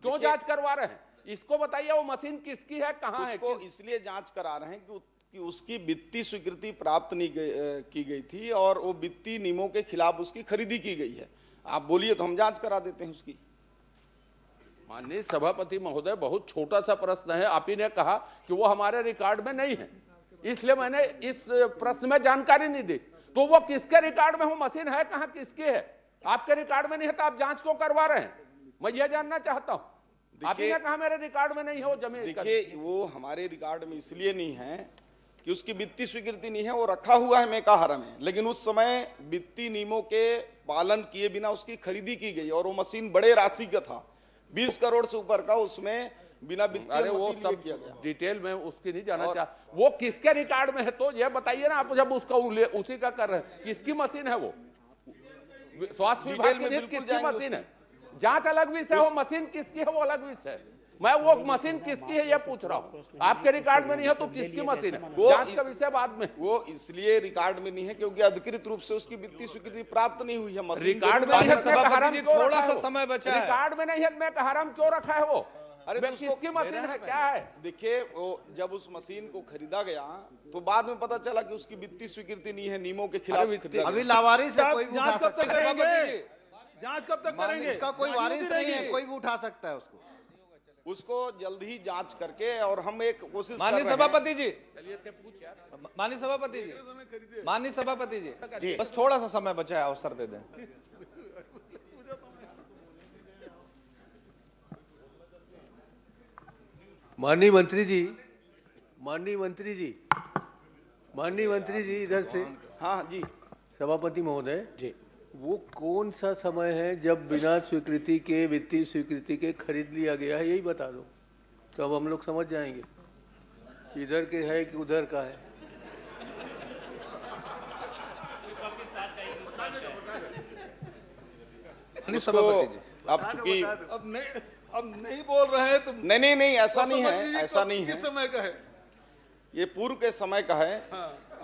क्यों जांच करवा रहे हैं? इसको बताइए, वो मशीन किसकी है, कहां है? इसलिए जांच करा रहे हैं कि उसकी वित्तीय स्वीकृति प्राप्त नहीं की गई थी और वो वित्तीय नियमों के खिलाफ उसकी खरीदी की गई है। आप बोलिए तो हम जांच करा देते हैं उसकी। माननीय सभापति महोदय, बहुत छोटा सा प्रश्न है। आप ही ने कहा कि वो हमारे रिकॉर्ड में नहीं है, इसलिए मैंने इस प्रश्न में जानकारी नहीं दी। तो वो किसके रिकॉर्ड में, वो मशीन है कहां, किसकी है? आपके रिकॉर्ड में नहीं है तो आप जांच क्यों करवा रहे हैं? मैं ये जानना चाहता हूं। आप ही ने कहा मेरे रिकॉर्ड में नहीं है वो जमीन। देखिए, वो हमारे रिकॉर्ड में इसलिए नहीं है कि उसकी वित्तीय स्वीकृति नहीं है, वो रखा हुआ है मेकाहारा में, लेकिन उस समय वित्तीय नियमों के पालन किए बिना उसकी खरीदी की गई और वो मशीन बड़े राशि का था, 20 करोड़ से ऊपर का, उसमें बिना वित्तीय वो सब किया गया। डिटेल में उसकी नहीं जाना चाह, वो किसके रिकॉर्ड में है तो ये बताइए ना आप। जब उसका उसी का कर रहे हैं, किसकी मशीन है वो? स्वास्थ्य विभाग की किसकी मशीन है? जांच अलग विषय है, वो मशीन किसकी है वो अलग विषय है। मैं वो मशीन किसकी है ये पूछ रहा हूँ। आपके रिकॉर्ड में नहीं है तो किसकी मशीन है? जांच का विषय बाद में। वो इसलिए रिकॉर्ड में नहीं है क्योंकि अधिकृत रूप से उसकी वित्तीय स्वीकृति प्राप्त नहीं हुई है। मशीन रिकॉर्ड में नहीं है, सभापति जी थोड़ा सा समय बचा है। रिकॉर्ड में नहीं है, मैं हराम क्यों रखा है वो? अरे तो किसकी मशीन है, क्या है? देखिए वो जब उस मशीन को खरीदा गया तो बाद में पता चला कि उसकी वित्तीय स्वीकृति नहीं है, नियमों के खिलाफ खरीदा। अभी लावारिस है, कोई भी उठा जांच कब सकता तक है। करेंगे? जांच कब तक करेंगे? उसका कोई वारिस नहीं है, कोई भी उठा सकता है उसको जल्द ही जांच करके। और हम एक कोशिश माननीय सभापति जी, माननीय सभापति जी, माननीय सभापति जी, बस थोड़ा सा समय बचा है, अवसर दे दें। माननीय मंत्री जी, माननीय मंत्री जी, माननीय मंत्री जी इधर से। हाँ जी सभापति महोदय जी, वो कौन सा समय है जब बिना स्वीकृति के, वित्तीय स्वीकृति के खरीद लिया गया है, यही बता दो तो अब हम लोग समझ जाएंगे इधर के है कि उधर का है। अब चूंकि अब नहीं बोल रहे हैं तो नहीं ऐसा नहीं है, ऐसा नहीं है। किस समय का है? ये पूर्व के समय का है।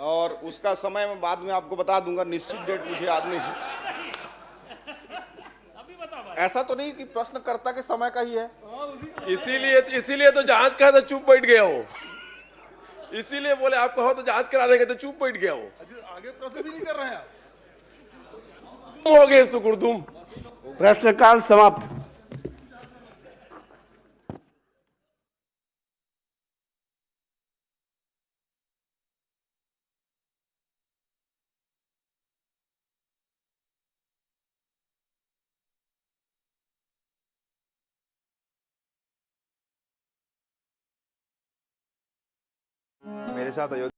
और उसका समय मैं बाद में आपको बता दूंगा, निश्चित डेट मुझे याद नहीं है। ऐसा तो नहीं कि प्रश्नकर्ता के समय का ही है। इसीलिए तो जांच कहा तो चुप बैठ गया हो। इसीलिए बोले आप कहो तो जांच करा देंगे तो चुप बैठ गया हो। आगे प्रश्न भी नहीं कर रहे हैं आप। तुम हो गए सुकुरदुम। प्रश्नकाल समाप्त। मेरे साथ अयोध्या